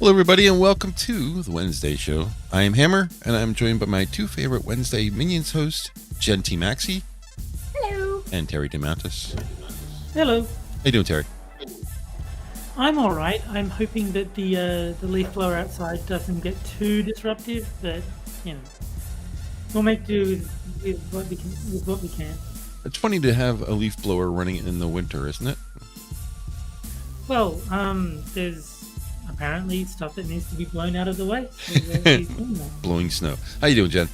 Hello, everybody, and welcome to the Wednesday show. I am Hammer, and I'm joined by my two favorite Wednesday Minions hosts, Jen T. Maxey. Hello. And Terry DeMantis. Hello. How you doing, Terry? I'm all right. I'm hoping that the leaf blower outside doesn't get too disruptive, but you know, we'll make do with what we can. It's funny to have a leaf blower running in the winter, isn't it? Well, there's apparently stuff that needs to be blown out of the way. Blowing snow. How you doing, Jen?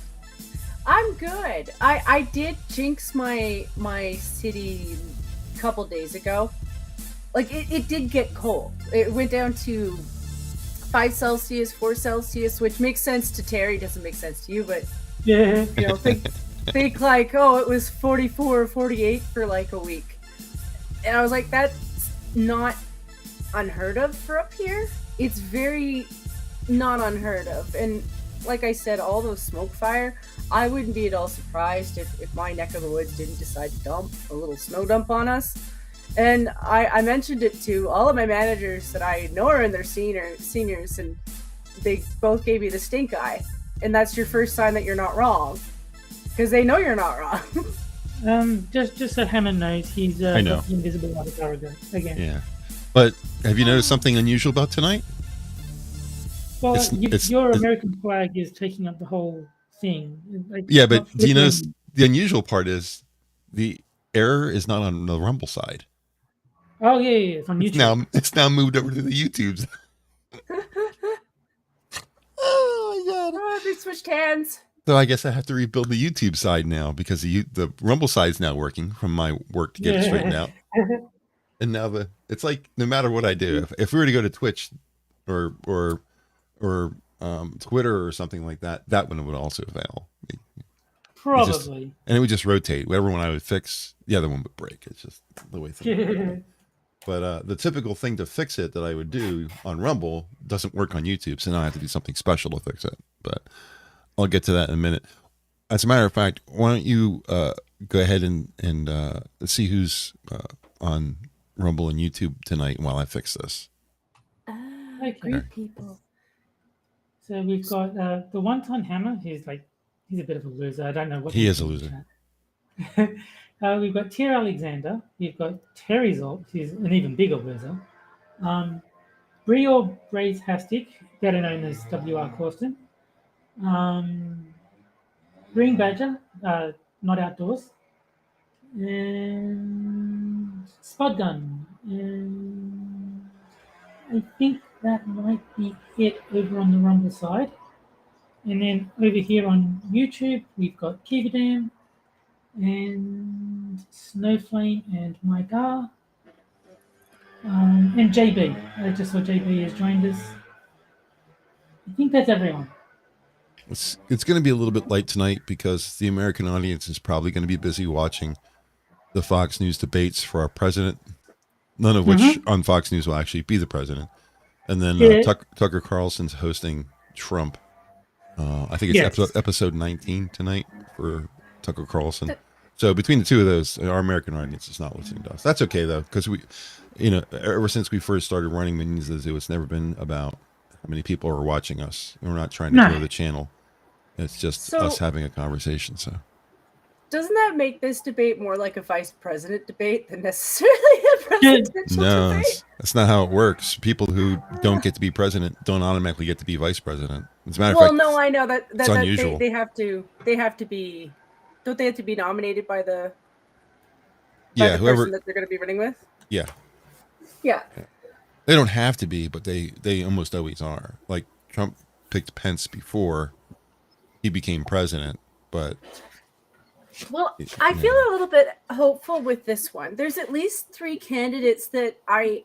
I'm good. I did jinx my city a couple days ago. Like it did get cold. It went down to 5 Celsius, 4 Celsius, which makes sense to Terry. Doesn't make sense to you, but yeah, you know, think like, oh, it was 44 or 48 for like a week, and I was like, that's not unheard of for up here. It's very not unheard of, and like I said, all those smoke fire, I wouldn't be at all surprised if my neck of the woods didn't decide to dump a little snow dump on us. And I mentioned it to all of my managers that I know are in their seniors, and they both gave me the stink eye. And that's your first sign that you're not wrong, because they know you're not wrong. Just so Hammond knows, he's I know. got the invisible avatar again. Yeah. But have you noticed something unusual about tonight? Well, your American flag is taking up the whole thing. Like, yeah, but do you notice the unusual part is the error is not on the Rumble side. Oh yeah, it's on YouTube. It's now moved over to the YouTubes. Oh my god! Oh, they switched hands. So I guess I have to rebuild the YouTube side now because the Rumble side's now working from my work to get it straightened out. And now it's like no matter what I do, if we were to go to Twitch or Twitter or something like that, that one would also fail. Probably. And it would just rotate. Whatever one I would fix, the other one would break. It's just the way things work. But the typical thing to fix it that I would do on Rumble doesn't work on YouTube, so now I have to do something special to fix it. But I'll get to that in a minute. As a matter of fact, why don't you go ahead and see who's on Rumble and YouTube tonight while I fix this. Okay. Great people. So we've got the one-ton hammer. He's a bit of a loser. I don't know what he is a loser. We've got Tier Alexander. We've got Terry Zolt, who's an even bigger loser. Brior Braze Hastic, better known as WR Corsten. Green Badger, not outdoors. And Spud Gun. And I think that might be it over on the Rumble side. And then over here on YouTube, we've got Kivadam and Snowflame and Mike R. And JB. I just saw JB has joined us. I think that's everyone. It's going to be a little bit late tonight because the American audience is probably going to be busy watching the Fox News debates for our president, none of which on Fox News will actually be the president. And then Tucker Carlson's hosting Trump. I think it's episode 19 tonight for Tucker Carlson. So between the two of those, our American audience is not listening to us. That's okay though, because we, ever since we first started running Minions of the Zoo, it's never been about how many people are watching us. We're not trying to grow the channel. It's just us having a conversation. So doesn't that make this debate more like a vice president debate than necessarily a presidential debate? That's not how it works. People who don't get to be president don't automatically get to be vice president. As a matter of fact, no, I know that unusual. They have to be. Don't they have to be nominated by the whoever person that they're going to be running with? Yeah. They don't have to be, but they almost always are. Like Trump picked Pence before he became president, but. Well, I feel a little bit hopeful with this one. There's at least 3 candidates that I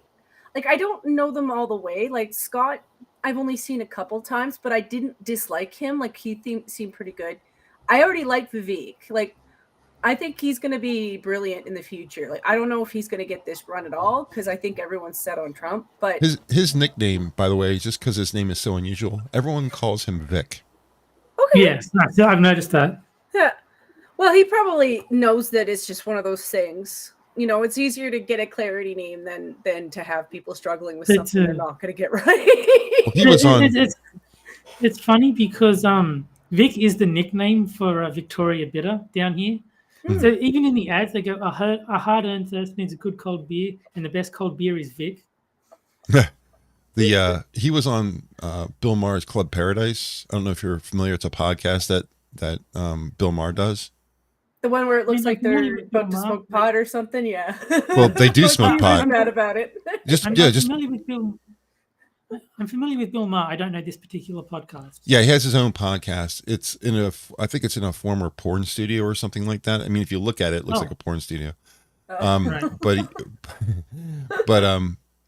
don't know them all the way. Like Scott, I've only seen a couple times, but I didn't dislike him. Like he seemed pretty good. I already like Vivek. Like I think he's going to be brilliant in the future. Like I don't know if he's going to get this run at all because I think everyone's set on Trump. But his nickname, by the way, just because his name is so unusual, everyone calls him Vic. Okay. Yes, I've noticed that. Yeah. Well, he probably knows that it's just one of those things. you know, it's easier to get a clarity name than to have people struggling with It's, something they're not going to get right. Well, he was on. It's funny because Vic is the nickname for Victoria Bitter down here. So even in the ads, they go, a hard-earned thirst needs a good cold beer, and the best cold beer is Vic. He was on Bill Maher's Club Paradise. I don't know if you're familiar. It's a podcast that Bill Maher does. The one where it looks like they're about to smoke pot or something. Yeah. Well, they do smoke pot. I'm mad about it. I'm familiar with Bill Maher. I don't know this particular podcast. Yeah, he has his own podcast. I think it's in a former porn studio or something like that. I mean, if you look at it, it looks like a porn studio. Right. But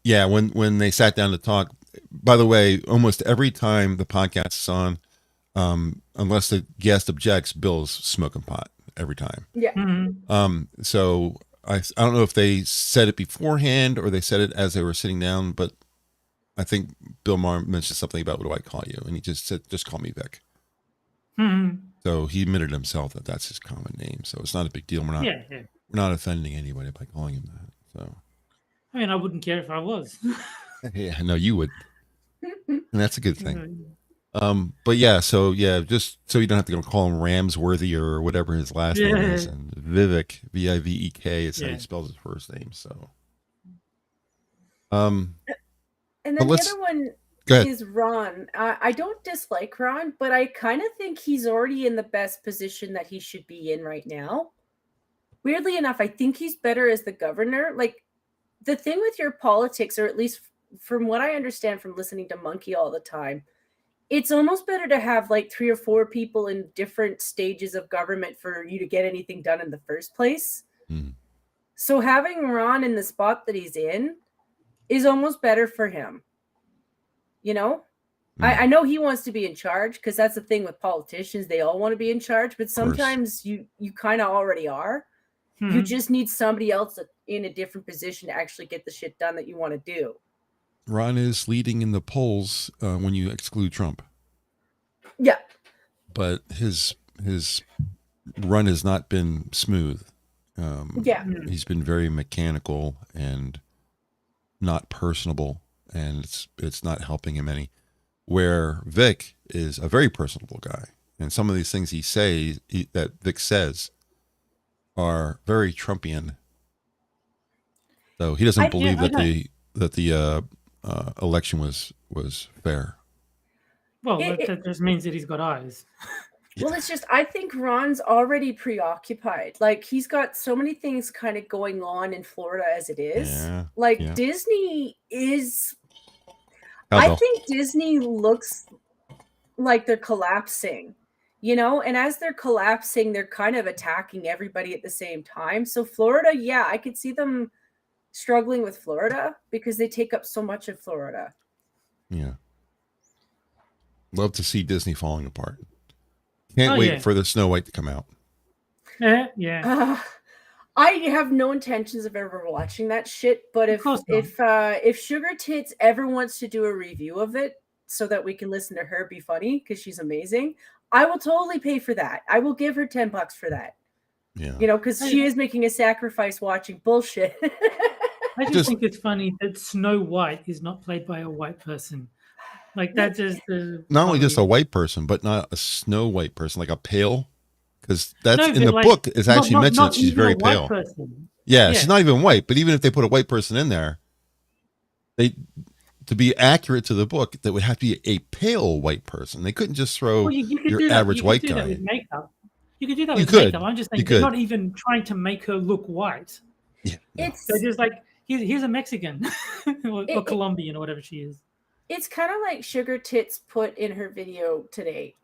yeah, when they sat down to talk, by the way, almost every time the podcast is on, unless the guest objects, Bill's smoking pot every time. Yeah. Mm-hmm. So I don't know if they said it beforehand or they said it as they were sitting down, but I think Bill Maher mentioned something about, what do I call you? And he just said, just call me Vic. Mm-hmm. So he admitted himself that that's his common name. So it's not a big deal. We're not offending anybody by calling him that. So, I mean, I wouldn't care if I was. Yeah, no, you would. And that's a good thing. But yeah, just so you don't have to call him Ramsworthy or whatever his last name is. And Vivek, Vivek, is how he spells his first name. So, and then the other one is Ron. I don't dislike Ron, but I kind of think he's already in the best position that he should be in right now. Weirdly enough, I think he's better as the governor. Like, the thing with your politics, or at least from what I understand from listening to Monkey all the time, it's almost better to have like 3 or 4 people in different stages of government for you to get anything done in the first place. So having Ron in the spot that he's in is almost better for him. You know, I know he wants to be in charge, because that's the thing with politicians. They all want to be in charge, but sometimes you kind of already are. You just need somebody else in a different position to actually get the shit done that you want to do. Ron is leading in the polls when you exclude Trump. Yeah. But his run has not been smooth. He's been very mechanical and not personable, and it's not helping him any. Where Vic is a very personable guy, and some of these things that Vic says are very Trumpian. So he doesn't believe that the election was fair. Well, that just means that he's got eyes. Well, it's just, I think Ron's already preoccupied. Like, he's got so many things kind of going on in Florida as it is. Disney is... I think Disney looks like they're collapsing, you know? And as they're collapsing, they're kind of attacking everybody at the same time. So Florida, I could see them struggling with Florida because they take up so much of Florida. Yeah. Love to see Disney falling apart. Can't wait for the Snow White to come out. I have no intentions of ever watching that shit, but if Sugar Tits ever wants to do a review of it so that we can listen to her be funny, because she's amazing, I will totally pay for that. I will give her $10 for that. Yeah. You know, because she is making a sacrifice watching bullshit. I just think it's funny that Snow White is not played by a white person. Like, that just... not only just a white person, but not a Snow White person, like a pale... Because that's in the book is actually mentioned that she's very pale. Yeah, she's not even white. But even if they put a white person in there, to be accurate to the book, that would have to be a pale white person. They couldn't just throw your average white guy. You could do that with makeup. I'm just saying they're not even trying to make her look white. Yeah, they're just like, here's a Mexican or Colombian or whatever she is. It's kind of like Sugar Tits put in her video today.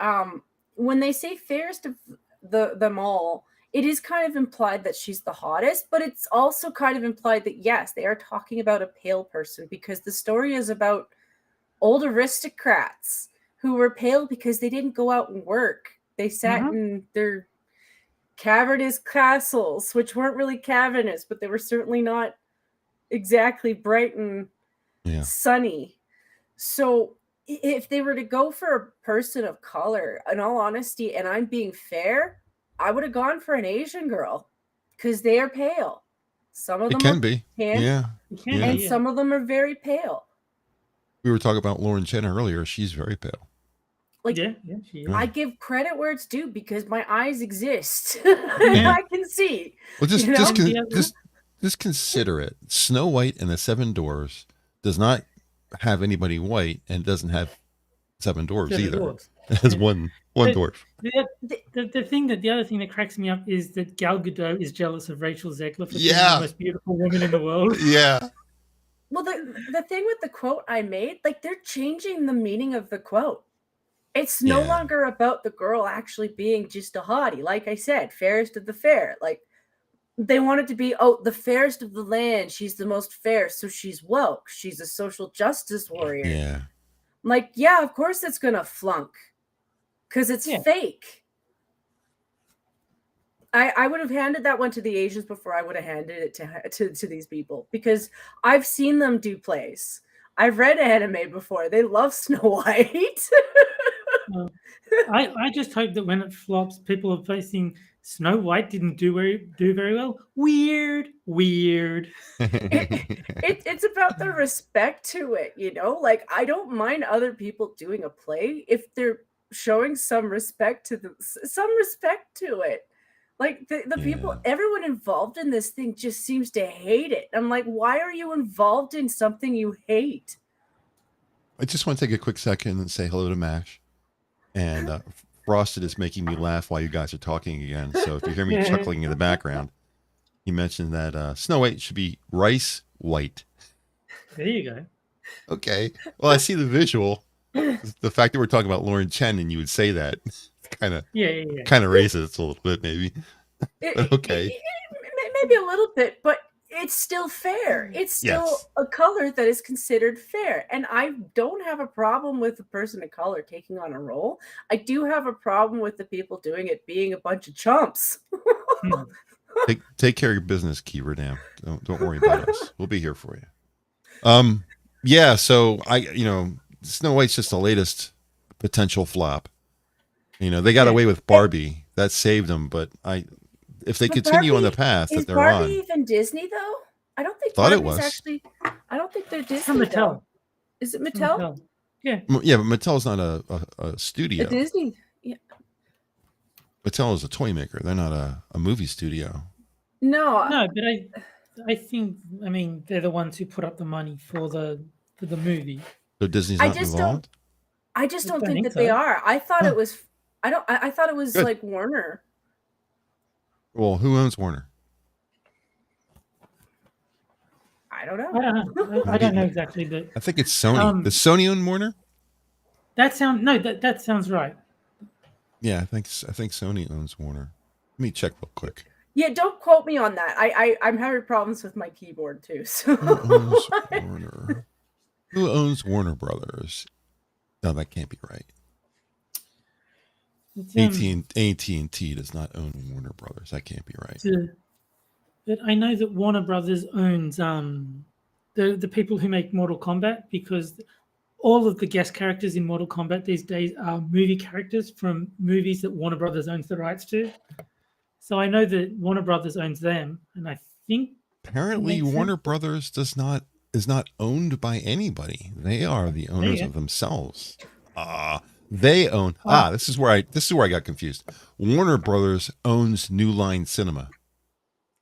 When they say fairest of them all, it is kind of implied that she's the hottest, but it's also kind of implied that yes, they are talking about a pale person, because the story is about old aristocrats who were pale because they didn't go out and work. They sat in their cavernous castles, which weren't really cavernous, but they were certainly not exactly bright and sunny. So if they were to go for a person of color, in all honesty, and I'm being fair, I would have gone for an Asian girl, because they are pale. Some of It them can are be. tan, Yeah. It can Yeah. and be, yeah. some of them are very pale. We were talking about Lauren Chen earlier. She's very pale. Like, Yeah, she is. I give credit where it's due because my eyes exist. Yeah. I can see. Well, You know? just consider it. Snow White and the Seven Dwarfs does not have anybody white and doesn't have seven dwarves Seven either. dwarves. It has Yeah. one dwarf. The other thing that cracks me up is that Gal Gadot is jealous of Rachel Zegler for being Yeah. the most beautiful woman in the world. Yeah. Well, the thing with the quote I made, like, they're changing the meaning of the quote. It's no Yeah. longer about the girl actually being just a hottie. Like I said, fairest of the fair. Like, they want it to be, oh, the fairest of the land. She's the most fair, so she's woke. She's a social justice warrior. Yeah. Like, yeah, of course it's gonna flunk. Because it's fake. I would have handed that one to the Asians before I would have handed it to these people. Because I've seen them do plays. I've read anime before. They love Snow White. I just hope that when it flops, people are facing Snow White didn't do very well. Weird. It's about the respect to it, you know? Like, I don't mind other people doing a play if they're showing some respect to it. Like, the people, everyone involved in this thing just seems to hate it. I'm like, why are you involved in something you hate? I just want to take a quick second and say hello to Mash. And Frosted is making me laugh while you guys are talking again. So if you hear me chuckling in the background, he mentioned that Snow White should be rice white. There you go. Okay. Well, I see the visual. The fact that we're talking about Lauren Chen and you would say that kind of racist a little bit, maybe. Okay. Maybe a little bit, but it's still fair. It's still a color that is considered fair. And I don't have a problem with a person of color taking on a role. I do have a problem with the people doing it being a bunch of chumps. Take care of your business, Kiever Dam. Don't worry about us. We'll be here for you. Yeah, so Snow White's just the latest potential flop. They got away with Barbie. That saved them, but if they continue on the path that they're on. Is Barbie even Disney though? I don't think Thought Barbie's it was. actually. I don't think they're Disney. From Mattel. Though. Is it Mattel? Yeah. Yeah, but Mattel's not a studio. A Disney. Yeah. Mattel is a toy maker. They're not a movie studio. No, but I think they're the ones who put up the money for the movie. So Disney's not involved? I just don't think that they are. I thought it was. I thought it was Good. like Warner. Well, who owns Warner? I don't know. I don't know exactly, but I think it's Sony. Does Sony own Warner? That sounds right. Yeah, I think Sony owns Warner. Let me check real quick. Yeah, don't quote me on that. I'm having problems with my keyboard too. So. Who owns Warner? Who owns Warner Brothers? No, that can't be right. AT&T does not own Warner Brothers. That can't be right. But I know that Warner Brothers owns the people who make Mortal Kombat, because all of the guest characters in Mortal Kombat these days are movie characters from movies that Warner Brothers owns the rights to. So I know that Warner Brothers owns them, and I think apparently Warner Brothers is not owned by anybody. They are the owners of themselves. They own. This is where I got confused. Warner Brothers owns New Line Cinema.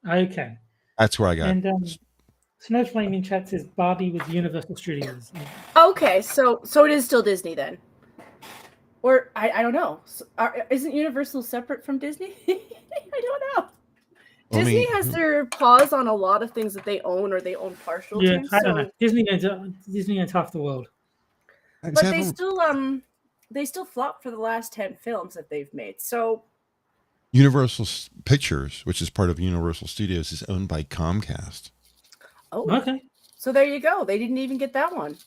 Okay. That's where I got. And Snowflame in chat says Barbie was Universal Studios. Okay, so it is still Disney then, or I don't know. Isn't Universal separate from Disney? I don't know. Disney has their paws on a lot of things that they own or they own partial to. I don't know. Disney owns half the world. But they still flop for the last 10 films that they've made. So Universal Pictures, which is part of Universal Studios, is owned by Comcast. Oh, okay. So there you go. They didn't even get that one.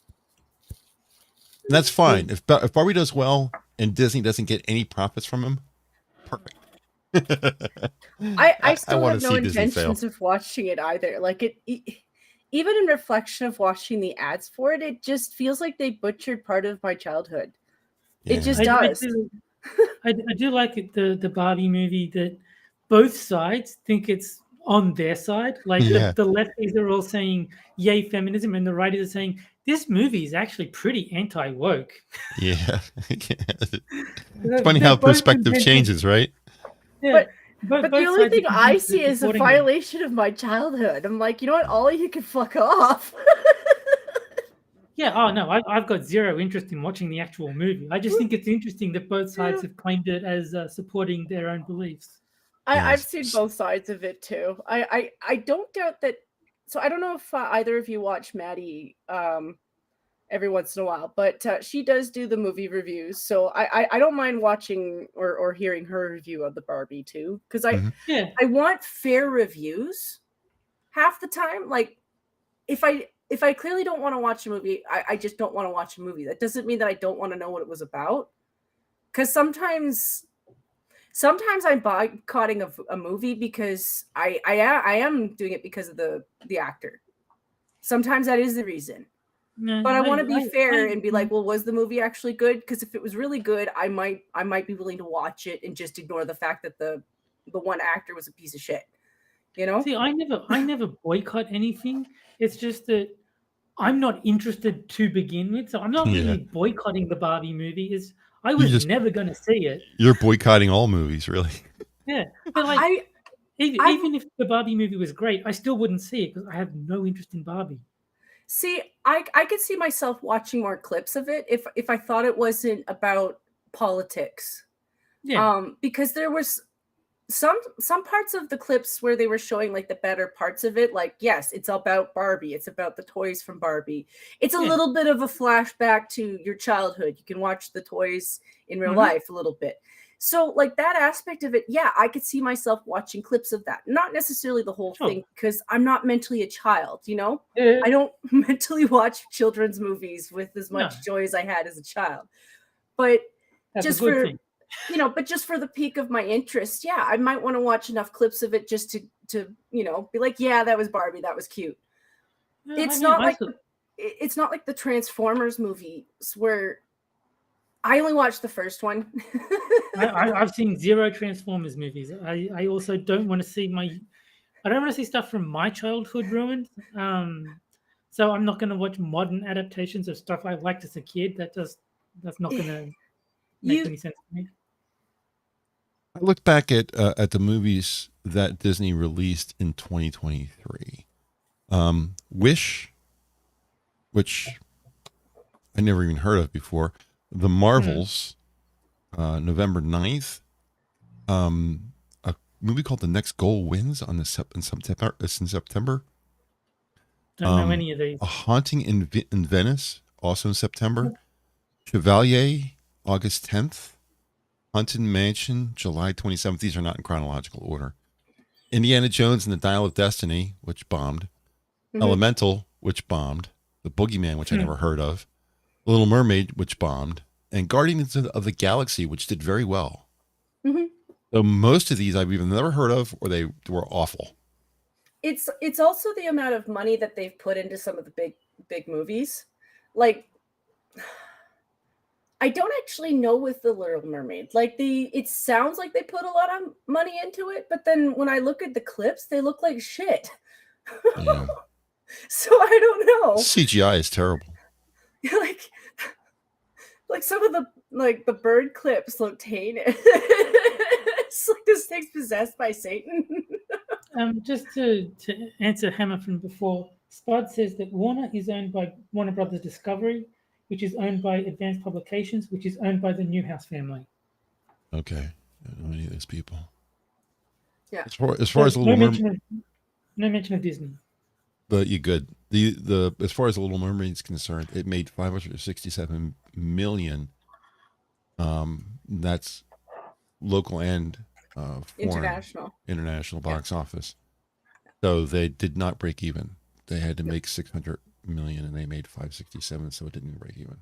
And that's fine. If Barbie does well and Disney doesn't get any profits from him, perfect. I still have no intentions of watching it either. Like even in reflection of watching the ads for it, it just feels like they butchered part of my childhood. Yeah. It just does. I do like it, the Barbie movie, that both sides think it's on their side. Like Yeah. the lefties are all saying yay feminism, and the righties are saying this movie is actually pretty anti-woke. Yeah. It's funny They're how both perspective convinced- changes, right? Yeah, But the both only sides are thing I convinced see they're is a supporting them. violation of my childhood. I'm like, you know what, Ollie, you can fuck off. Yeah, oh no, I've got zero interest in watching the actual movie. I just think it's interesting that both sides have claimed it as supporting their own beliefs. I've seen both sides of it too. I don't doubt that. So I don't know if either of you watch Maddie every once in a while, but she does do the movie reviews. So I don't mind watching or hearing her review of the Barbie too, because Yeah, I want fair reviews half the time. Like if I clearly don't want to watch a movie, I just don't want to watch a movie. That doesn't mean that I don't want to know what it was about. Because sometimes I'm boycotting a movie because I am doing it because of the actor. Sometimes that is the reason. no, But I want to be fair and be like, well, was the movie actually good? Because if it was really good, I might be willing to watch it and just ignore the fact that the one actor was a piece of shit. You know? See, I never boycott anything. It's just that I'm not interested to begin with, so I'm not really boycotting the Barbie movie. I was never going to see it. You're boycotting all movies, really. Yeah, but like, even if the Barbie movie was great, I still wouldn't see it because I have no interest in Barbie. See, I could see myself watching more clips of it if I thought it wasn't about politics. Yeah. Because there was some parts of the clips where they were showing like the better parts of it, like, yes, it's about Barbie, it's about the toys from Barbie. It's a little bit of a flashback to your childhood. You can watch the toys in real life a little bit. So like that aspect of it, yeah, I could see myself watching clips of that. Not necessarily the whole thing, because I'm not mentally a child, you know? Yeah. I don't mentally watch children's movies with as much joy as I had as a child. But that's just a good for thing. but just for the peak of my interest, yeah, I might want to watch enough clips of it just to be like, yeah, that was Barbie, that was cute. Yeah, It's not like the Transformers movies where I only watched the first one. I've seen zero Transformers movies. I also don't want to see stuff from my childhood ruined. So I'm not going to watch modern adaptations of stuff I liked as a kid. That's not going to make any sense to me. I look back at the movies that Disney released in 2023. Wish, which I never even heard of before. The Marvels, November 9th. A movie called The Next Goal Wins in September. Don't know any of these. A Haunting in Venice, also in September. Chevalier, August 10th. Haunted Mansion, July 27th. These are not in chronological order. Indiana Jones and the Dial of Destiny, which bombed. Elemental, which bombed. The Boogeyman, which I never heard of. Little Mermaid, which bombed. And Guardians of the Galaxy, which did very well. So most of these I've even never heard of, or they were awful. It's also the amount of money that they've put into some of the big movies. Like, I don't actually know with the Little Mermaid. Like it sounds like they put a lot of money into it, but then when I look at the clips, they look like shit. Yeah. So I don't know. CGI is terrible. like some of the bird clips look heinous. It's like this thing's possessed by Satan. Just to answer Hammer from before, Spud says that Warner is owned by Warner Brothers Discovery, which is owned by Advanced Publications, which is owned by the Newhouse family. Okay. I don't know any of those people. Yeah. As far as the Little Mermaid, no mention of Disney. But you good. The as far as the Little Mermaid is concerned, it made $567 million. That's local and foreign, international box office. So they did not break even. They had to make $600 million, and they made $567, so it didn't break even.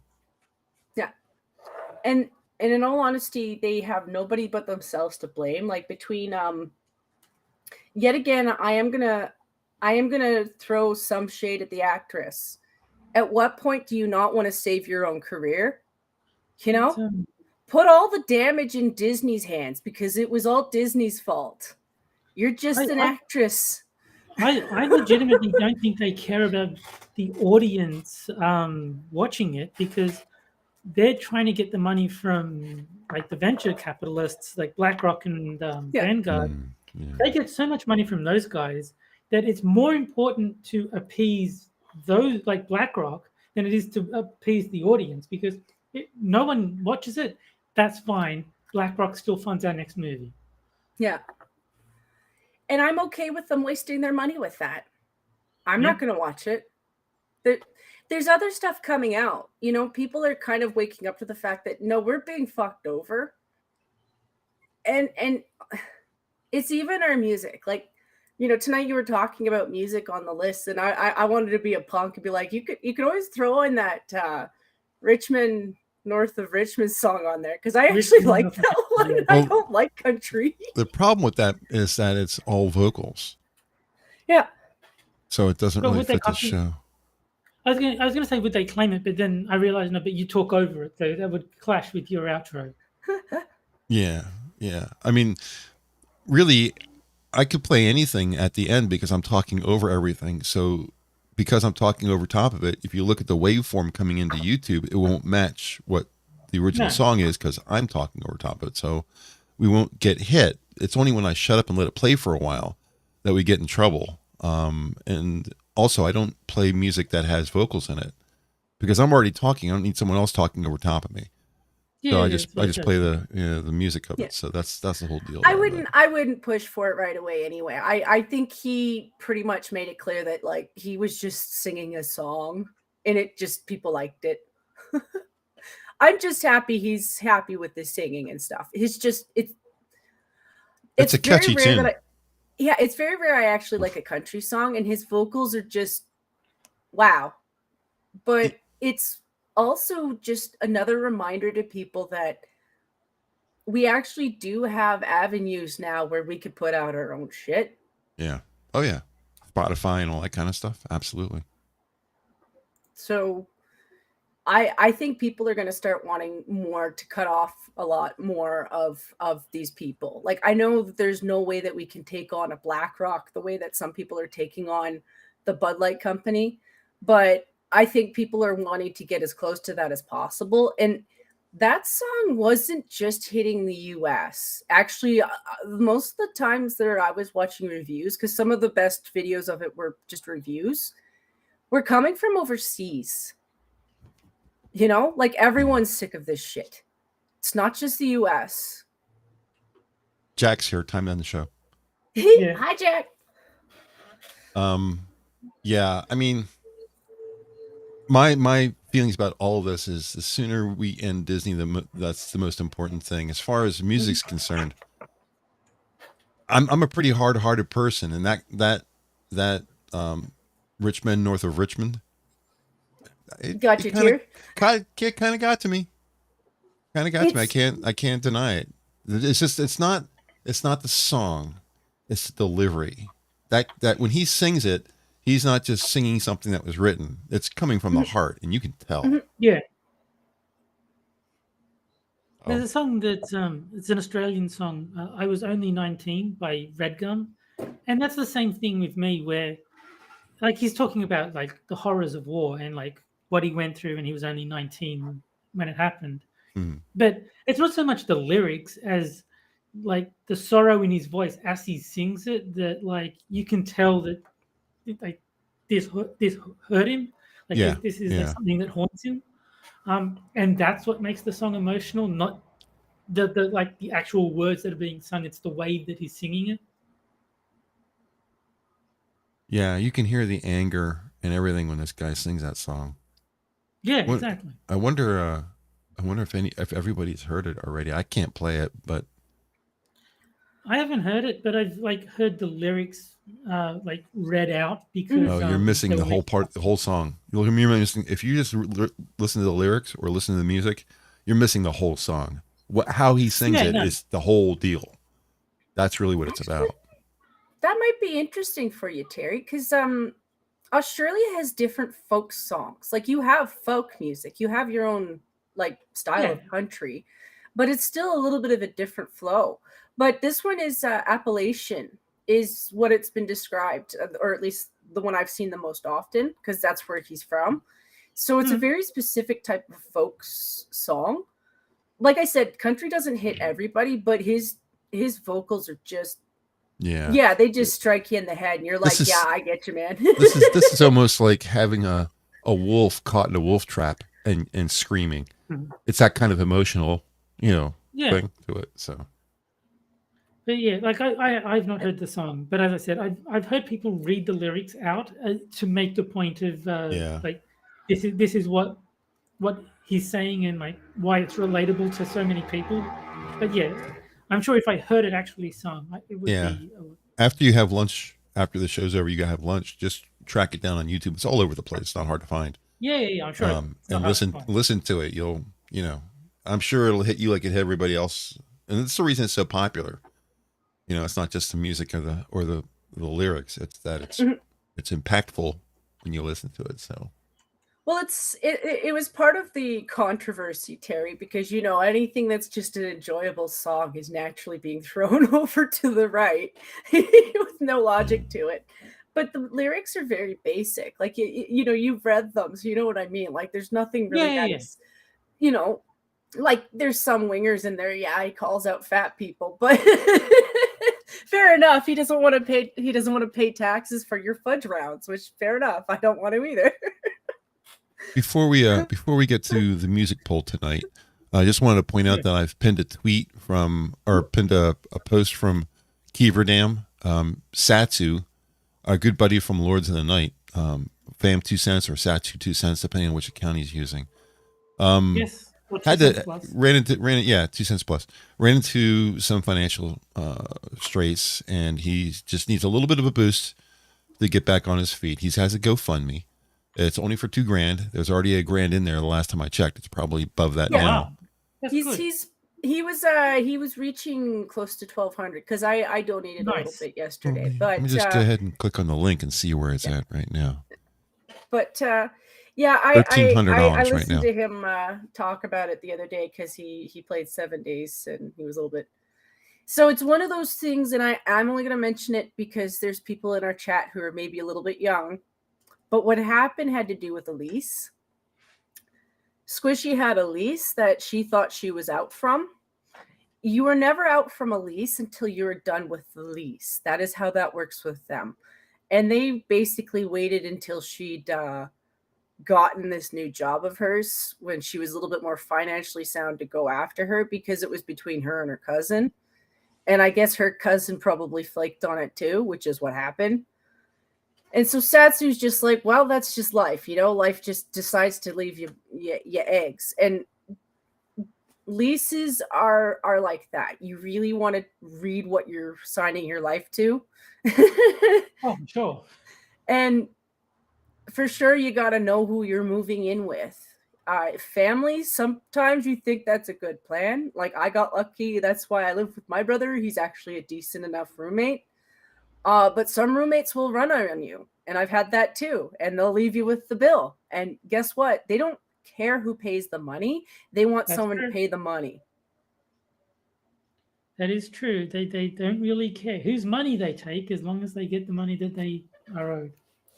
Yeah, and in all honesty, they have nobody but themselves to blame. Like between yet again, I am gonna throw some shade at the actress. At what point do you not want to save your own career? You know, put all the damage in Disney's hands because it was all Disney's fault. You're just an actress. I legitimately don't think they care about the audience watching it, because they're trying to get the money from like the venture capitalists like BlackRock and Vanguard. They get so much money from those guys that it's more important to appease those like BlackRock than it is to appease the audience, because no one watches it. That's fine. BlackRock still funds our next movie. Yeah. And I'm okay with them wasting their money with that. I'm not going to watch it. There's other stuff coming out. You know, people are kind of waking up to the fact that, no, we're being fucked over. And it's even our music. Like, you know, tonight you were talking about music on the list, and I wanted to be a punk and be like, you could always throw in that Richmond, north of Richmond song on there, because I actually like that one. Well, I don't like country. The problem with that is that it's all vocals. Yeah. So it doesn't really fit the show. I was gonna say, would they claim it, but then I realized, no, but you talk over it, so that would clash with your outro. Yeah. I mean, really, I could play anything at the end because I'm talking over everything. So because I'm talking over top of it, if you look at the waveform coming into YouTube, it won't match what the original song is because I'm talking over top of it. So we won't get hit. It's only when I shut up and let it play for a while that we get in trouble. And also, I don't play music that has vocals in it because I'm already talking. I don't need someone else talking over top of me. So I just play the music of it. So that's the whole deal. I wouldn't push for it right away anyway. I think he pretty much made it clear that like he was just singing a song and it just people liked it. I'm just happy he's happy with the singing and stuff. It's a catchy tune. It's very rare I actually like a country song, and his vocals are just wow. But it's also just another reminder to people that we actually do have avenues now where we could put out our own shit. Yeah. Oh yeah. Spotify and all that kind of stuff. Absolutely. So I think people are going to start wanting more to cut off a lot more of these people. Like, I know that there's no way that we can take on a BlackRock the way that some people are taking on the Bud Light company, but I think people are wanting to get as close to that as possible. And that song wasn't just hitting the US. Actually, most of the times there I was watching reviews, because some of the best videos of it were just reviews, were coming from overseas. You know, like everyone's sick of this shit. It's not just the US. Jack's here. Time to end the show. Hi, Jack. Yeah, I mean, my feelings about all of this is the sooner we end Disney, that's the most important thing. As far as music's concerned, I'm a pretty hard-hearted person, and that Richmond, north of Richmond, it kind of got to me. Kind of got to me. I can't deny it. It's just it's not the song, it's the delivery. That when he sings it, he's not just singing something that was written. It's coming from the heart, and you can tell. Yeah. There's a song that's it's an Australian song. I Was Only 19 by Redgum, and that's the same thing with me, where like he's talking about like the horrors of war and like what he went through when he was only 19 when it happened. But it's not so much the lyrics as like the sorrow in his voice as he sings it, that like you can tell that like this hurt him. Like this is like something that haunts him. And that's what makes the song emotional, not the like the actual words that are being sung. It's the way that he's singing it. Yeah, you can hear the anger and everything when this guy sings that song. Yeah, exactly. I wonder if everybody's heard it already. I can't play it, but I haven't heard it, but I've like heard the lyrics like read out because you're missing the whole part, the whole song. You're missing if you just listen to the lyrics or listen to the music, you're missing the whole song. How he sings is the whole deal. That's really what it's about. That might be interesting for you, Terry, because Australia has different folk songs. Like you have folk music, you have your own like style of country, but it's still a little bit of a different flow. But this one is Appalachian, is what it's been described, or at least the one I've seen the most often, because that's where he's from. So it's a very specific type of folk song. Like I said, country doesn't hit everybody, but his vocals are just they just strike you in the head, and you're like, yeah, I get you, man. this is almost like having a wolf caught in a wolf trap and screaming. It's that kind of emotional, thing to it. So, but yeah, like I've not heard the song, but as I said, I've heard people read the lyrics out to make the point of like this is what he's saying and like why it's relatable to so many people. But yeah, I'm sure if I heard it actually sung, it would be. After you have lunch, after the show's over, you gotta have lunch. Just track it down on YouTube. It's all over the place. It's not hard to find. Yeah, I'm sure. And listen to it. You'll, I'm sure it'll hit you like it hit everybody else. And that's the reason it's so popular. It's not just the music or the lyrics. It's that it's impactful when you listen to it. So. Well, it was part of the controversy, Terry, because anything that's just an enjoyable song is naturally being thrown over to the right with no logic to it. But the lyrics are very basic. Like you've read them, so you know what I mean. Like there's nothing really like there's some wingers in there. Yeah, he calls out fat people, but fair enough. He doesn't want to pay taxes for your fudge rounds, which fair enough. I don't want to either. Before we get to the music poll tonight, I just wanted to point out that I've pinned a tweet pinned a post from Keeverdam, Satsu, our good buddy from Lords of the Night, Fam 2 cents or Satsu 2 cents, depending on which account he's using. Yes. Had to ran into 2 cents plus. Ran into some financial straits, and he just needs a little bit of a boost to get back on his feet. He has a GoFundMe. It's only for $2,000. There's already $1,000 in there. The last time I checked, it's probably above that now. Wow. He was reaching close to 1,200 because I donated a little bit yesterday. But let me just go ahead and click on the link and see where it's at right now. But I listened to him talk about it the other day because he played 7 days and he was a little bit. So it's one of those things, and I'm only going to mention it because there's people in our chat who are maybe a little bit young. But what happened had to do with a lease. Squishy had a lease that she thought she was out from. You are never out from a lease until you're done with the lease. That is how that works with them. And they basically waited until she'd gotten this new job of hers when she was a little bit more financially sound to go after her, because it was between her and her cousin. And I guess her cousin probably flaked on it too, which is what happened. And so Satsu's just like, well, that's just life. Life just decides to leave you eggs. And leases are like that. You really want to read what you're signing your life to. Oh, sure. And for sure, you got to know who you're moving in with. Family, sometimes you think that's a good plan. Like I got lucky. That's why I live with my brother. He's actually a decent enough roommate. But some roommates will run on you, and I've had that too, and they'll leave you with the bill. And guess what? They don't care who pays the money. They want someone to pay the money. That is true. They don't really care whose money they take as long as they get the money that they are owed.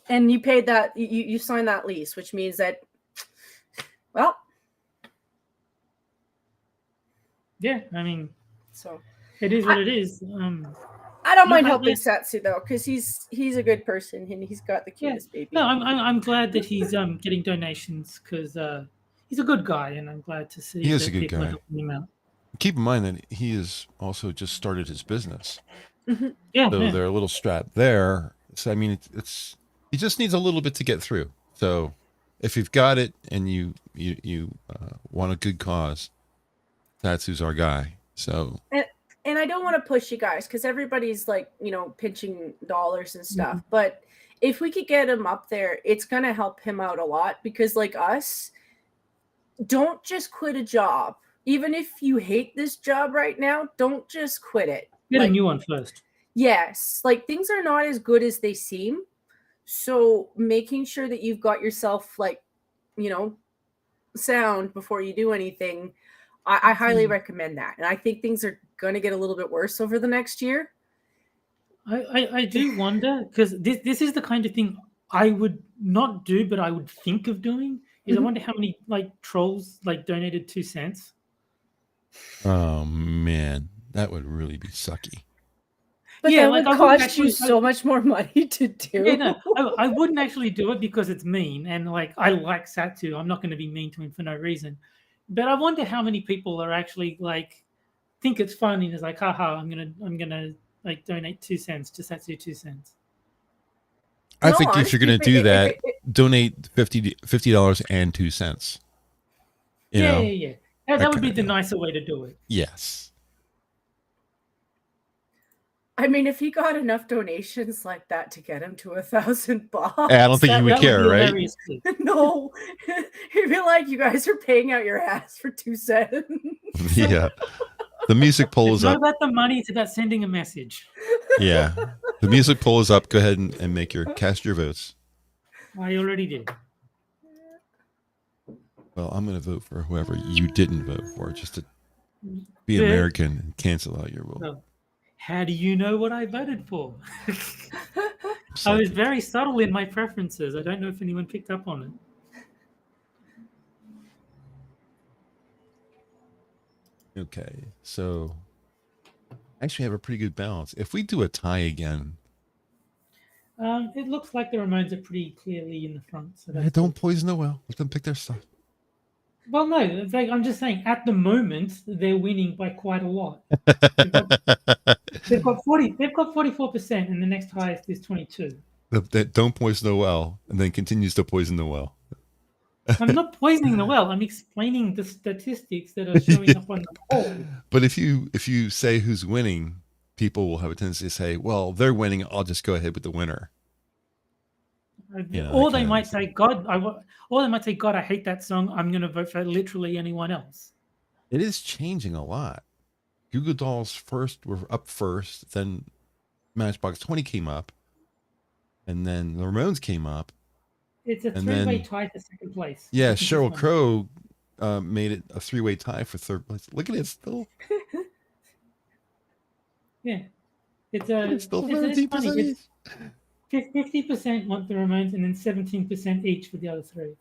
And you paid that, you signed that lease, which means that, well. Yeah, I mean, so it is what it is. I don't mind helping Satsu though, because he's a good person and he's got the cutest baby. No, I'm glad that he's getting donations because he's a good guy, and I'm glad to see. He is a good people guy. are helping him out. Keep in mind that he has also just started his business. Mm-hmm. Yeah, so they're a little strapped there. So I mean, it's he just needs a little bit to get through. So if you've got it and you want a good cause, that's who's our guy. So. And I don't want to push you guys because everybody's like, pinching dollars and stuff. Mm-hmm. But if we could get him up there, it's going to help him out a lot because like us, don't just quit a job. Even if you hate this job right now, don't just quit it. Get a new one first. Yes. Like things are not as good as they seem. So making sure that you've got yourself like, sound before you do anything, I highly recommend that. And I think things are going to get a little bit worse over the next year. I do wonder, because this is the kind of thing I would not do, but I would think of doing. Is I wonder how many trolls donated 2 cents. Oh man, that would really be sucky. But Yeah, that like, would I wouldn't cost you actually- so much more money to do. Yeah, no, I wouldn't actually do it because it's mean, and I like Satu. I'm not going to be mean to him for no reason. But I wonder how many people are actually think it's fun and is like, haha, I'm gonna donate 2 cents to Satu 2 cents. I No, think if you're going to honestly, do if that, it- donate $50 and 2 cents. You know? Yeah. That would be kinda the deal. nicer way to do it. Yes. I mean, if he got enough donations like that to get him to $1,000 bucks, I don't think you would That care, be right? hilarious too. no, he'd be like, "You guys are paying out your ass for 2 cents." Yeah. The music poll It's is not up. about the money; it's about sending a message. Yeah. The music poll is up. Go ahead and cast your votes. I already did. Well, I'm going to vote for whoever you didn't vote for, just to be Yeah. American and cancel out your vote. No. How do you know what I voted for? I was very subtle in my preferences. I don't know if anyone picked up on it. Okay, so actually have a pretty good balance. If we do a tie again, It looks like the Ramones are pretty clearly in the front. So don't poison the well. Let them pick their stuff. Well, no, it's I'm just saying. At the moment, they're winning by quite a lot. They've got 44%, and the next highest is 22. That don't poison the well, and then continues to poison the well. I'm not poisoning the well. I'm explaining the statistics that are showing up on the poll. But if you say who's winning, people will have a tendency to say, "Well, they're winning. I'll just go ahead with the winner." Yeah, Or that they kinda might makes say, or they might say, "God, I hate that song. I'm going to vote for literally anyone else." It is changing a lot. Google Dolls were up first, then Matchbox 20 came up, and then the Ramones came up. It's a And three-way then- tie for second place. Yeah, I think it's Sheryl fun. Crow made it a 3-way tie for third place. Look at it still. Yeah, it's Still it's 13% funny. each. It's 50% want the Ramones, and then 17% each for the other three.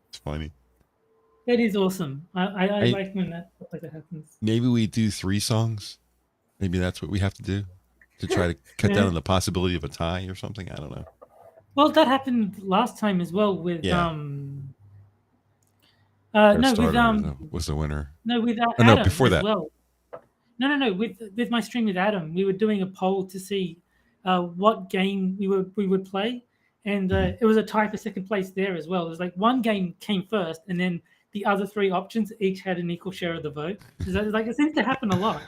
It's funny. That is awesome. I I- like when stuff like that happens. Maybe we do 3 songs. Maybe that's what we have to do to try to cut Yeah. down on the possibility of a tie or something. I don't know. Well, that happened last time as well with Yeah. no, with Starter was the winner. no, with Oh, no, Adam before as that. well. No. With my stream with Adam, we were doing a poll to see what game we would play, and it was a tie for second place there as well. It was like one game came first, and then the other 3 options each had an equal share of the vote. So it seems to happen a lot.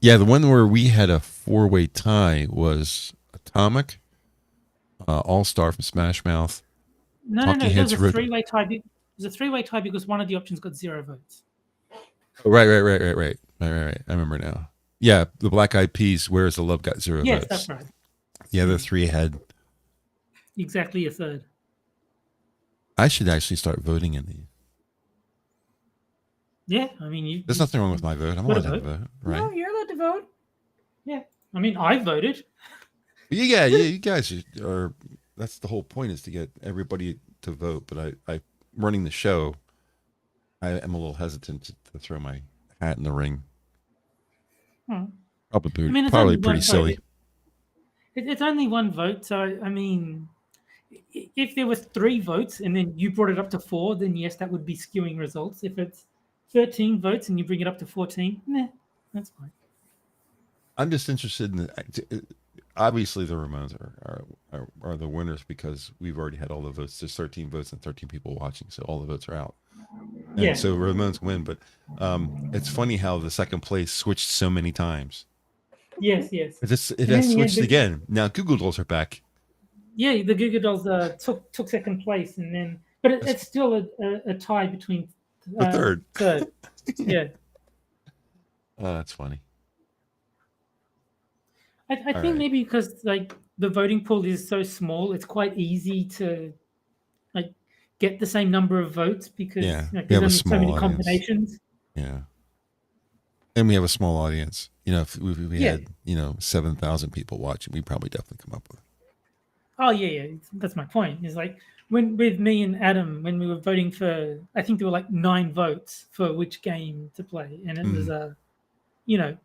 Yeah, the one where we had a 4-way tie was Atomic, All-Star from Smash Mouth. No. Talking It was Heads a wrote- 3-way tie. It was a 3-way tie because one of the options got 0 votes. Oh, right. I remember now. Yeah, the Black Eyed Peas, Where's the Love got 0 Yes, votes. that's right. The other 3 had. Exactly a third. I should actually start voting in these. Yeah, I mean, There's nothing wrong with my vote. I'm What allowed a to vote, right? No, you're allowed to vote. Yeah, I mean, I voted. Yeah, you guys are. That's the whole point, is to get everybody to vote. But I running the show, I am a little hesitant to throw my hat in the ring. Hmm. Probably, I mean, it's probably only pretty one silly. vote. It's only one vote, so I mean, if there was 3 votes and then you brought it up to 4, then yes, that would be skewing results. If it's 13 votes and you bring it up to 14, that's fine. I'm just interested in obviously the Ramones are the winners because we've already had all the votes. There's 13 votes and 13 people watching, so all the votes are out. And Yeah. so Ramones win, but it's funny how the second place switched so many times. Yes. It And has in the switched end, again. Now Google Dolls are back. Yeah, the Goo Goo Dolls took second place, and then, but it's still a tie between The third. Third, yeah. Oh, that's funny. I think right. maybe because the voting pool is so small, it's quite easy to get the same number of votes because Yeah, we have a there's only so small many audience. combinations. Yeah. And we have a small audience. You know, if we Yeah. had, 7,000 people watching, we probably definitely come up with it. Oh yeah. That's my point. Is like when with me and Adam when we were voting for, I think there were like 9 votes for which game to play, and it was you know,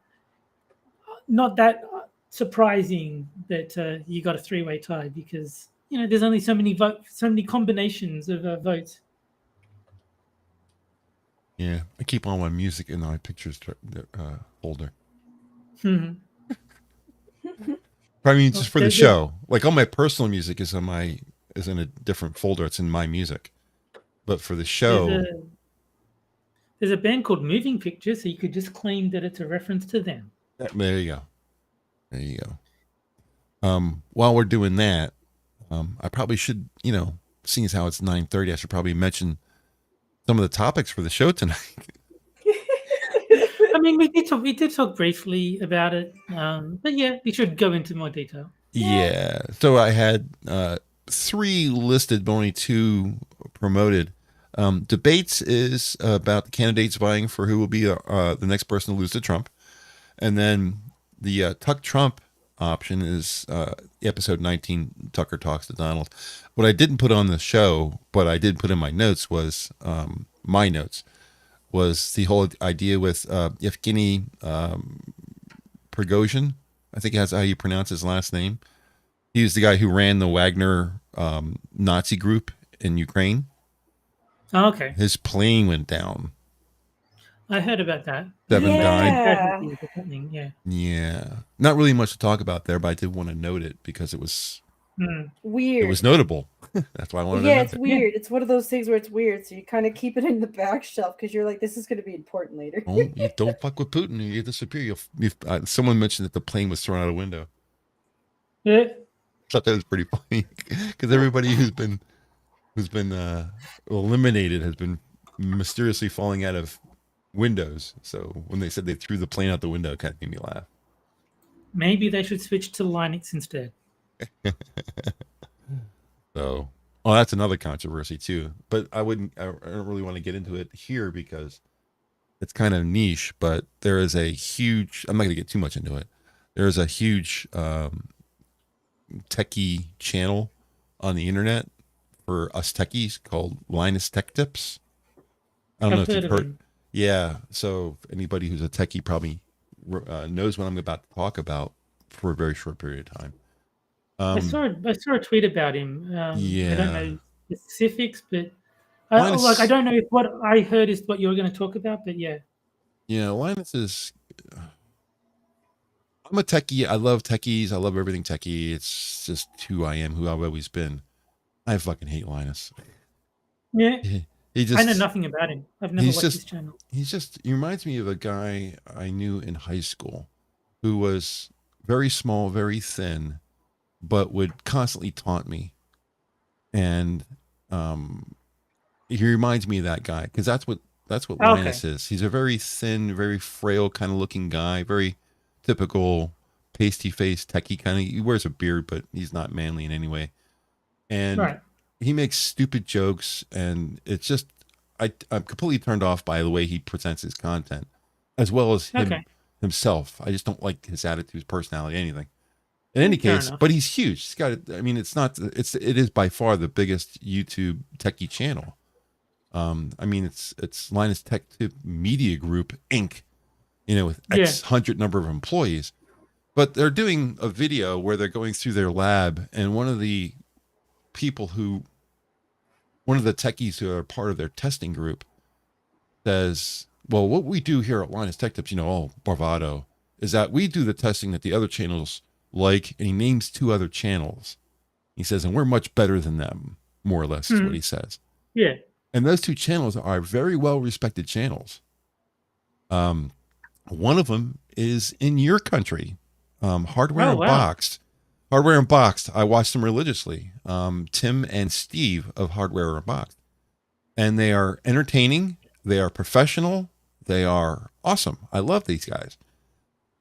not that surprising that you got a 3-way tie because there's only so many combinations of votes. Yeah. I keep all my music in my pictures folder. Hmm. I mean, just for the There- show. Like all my personal music is in a different folder. It's in my music. But for the show, there's a band called Moving Pictures, so you could just claim that it's a reference to them. there you go. There you go. While we're doing that, I probably should, seeing as how it's 9:30, I should probably mention some of the topics for the show tonight. I mean, we did talk briefly about it, but yeah, we should go into more detail. Yeah. So I had 3 listed, but only 2 promoted. Debates is about the candidates vying for who will be the next person to lose to Trump. And then the Tuck Trump option is episode 19, Tucker Talks to Donald. What I didn't put on the show, but I did put in my notes was the whole idea with Yevgeny Prigozhin. I think that's how you pronounce his last name. He was the guy who ran the Wagner Nazi group in Ukraine. Oh, okay, His plane went down. I heard about that. 7 died. Yeah. Yeah. Not really much to talk about there, but I did want to note it because it was Weird. It was notable. That's why I wanted to Yeah, note it's it. weird. It's one of those things where it's weird, so you kind of keep it in the back shelf because you're like, this is going to be important later. You don't fuck with Putin. You disappear. Someone mentioned that the plane was thrown out a window. Yeah. I thought that was pretty funny because everybody who's been eliminated has been mysteriously falling out of windows. So when they said they threw the plane out the window, it kind of made me laugh. Maybe they should switch to Linux instead. So, that's another controversy too. But I don't really want to get into it here because it's kind of niche. But there is a huge. I'm not going to get too much into it. There is a huge techie channel on the internet for us techies called Linus Tech Tips. I don't know if you've heard. Yeah. So anybody who's a techie probably knows what I'm about to talk about for a very short period of time. I saw a tweet about him. Yeah. I don't know specifics, but I don't know if what I heard is what you're going to talk about. But yeah. Yeah, Linus is. I'm a techie. I love techies. I love everything techie. It's just who I am, who I've always been. I fucking hate Linus. Yeah. He just, I know nothing about him. I've never watched his channel. He reminds me of a guy I knew in high school who was very small, very thin, but would constantly taunt me. And he reminds me of that guy because that's what Linus is. He's a very thin, very frail kind of looking guy, very typical pasty face techie kind of. He wears a beard, but he's not manly in any way. And he makes stupid jokes, and it's just I'm completely turned off by the way he presents his content, as well as himself. I just don't like his attitude, his personality, anything. In any case, but he's huge. He's got. I mean, it is by far the biggest YouTube techie channel. I mean, it's Linus Tech Tip Media Group Inc. With X hundred number of employees, but they're doing a video where they're going through their lab, and one of the techies who are part of their testing group says, well, what we do here at Linus Tech Tips, all bravado, is that we do the testing that the other channels like, and he names 2 other channels. He says, and we're much better than them, more or less, is what he says. Yeah. And those 2 channels are very well-respected channels. One of them is in your country, Hardware Unboxed. Hardware Unboxed. I watch them religiously. Tim and Steve of Hardware Unboxed. And they are entertaining. They are professional. They are awesome. I love these guys.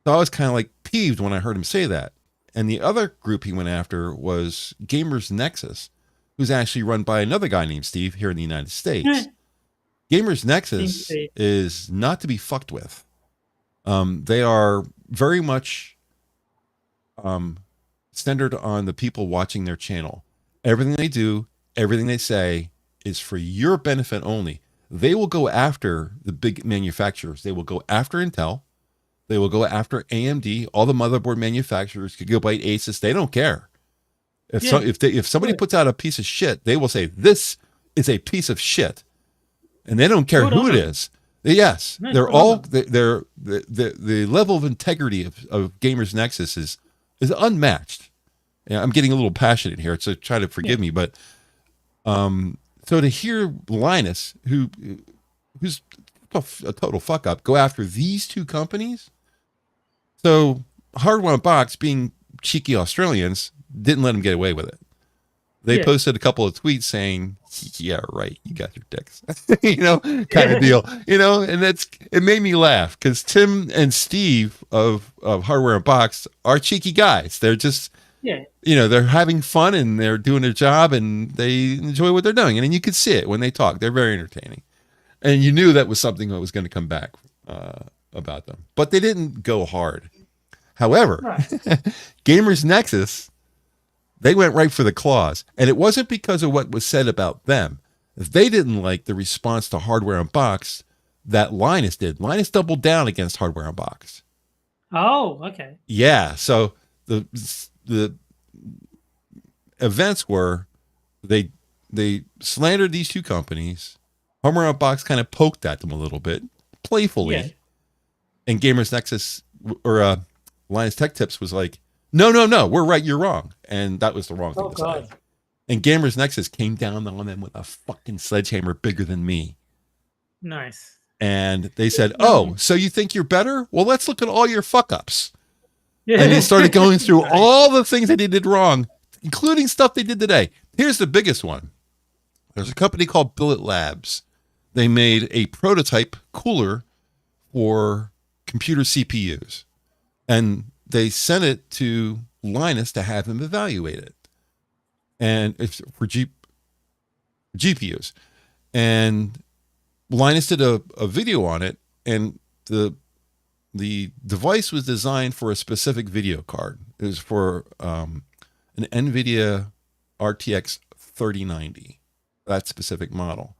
So I was kind of like peeved when I heard him say that. And the other group he went after was Gamers Nexus, who's actually run by another guy named Steve here in the United States. Gamers Nexus is not to be fucked with. They are very much centered on the people watching their channel. Everything they do, everything they say is for your benefit only. They will go after the big manufacturers. They will go after Intel. They will go after AMD. All the motherboard manufacturers, Gigabyte, Asus, they don't care. If somebody puts out a piece of shit, they will say this is a piece of shit, and they don't care who it is. Yes, they're all the level of integrity of Gamers Nexus is unmatched. Yeah, I'm getting a little passionate here, so try to forgive me, but so to hear Linus, who's a total fuck up, go after these two companies. So Hardware Unboxed, being cheeky Australians, didn't let him get away with it. They posted a couple of tweets saying, yeah, right, you got your dicks. Kind of deal. And it made me laugh because Tim and Steve of Hardware Unboxed are cheeky guys. They're just, they're having fun and they're doing their job and they enjoy what they're doing. And you could see it when they talk. They're very entertaining. And you knew that was something that was going to come back about them. But they didn't go hard. However, Gamers Nexus, they went right for the claws. And it wasn't because of what was said about them. They didn't like the response to Hardware Unboxed that Linus did. Linus doubled down against Hardware Unboxed. Oh, okay. Yeah. So the events were they slandered these two companies. Hardware Unboxed kind of poked at them a little bit, playfully. Yeah. And Gamers Nexus or Linus Tech Tips was like, no, we're right, you're wrong. And that was the wrong thing to say. And Gamers Nexus came down on them with a fucking sledgehammer bigger than me. Nice. And they said, oh, so you think you're better? Well, let's look at all your fuck-ups. Yeah. And they started going through all the things that they did wrong, including stuff they did today. Here's the biggest one. There's a company called Billet Labs. They made a prototype cooler for computer CPUs. And they sent it to Linus to have him evaluate it. And it's for GPUs. And Linus did a video on it, and the device was designed for a specific video card. It was for an NVIDIA RTX 3090, that specific model.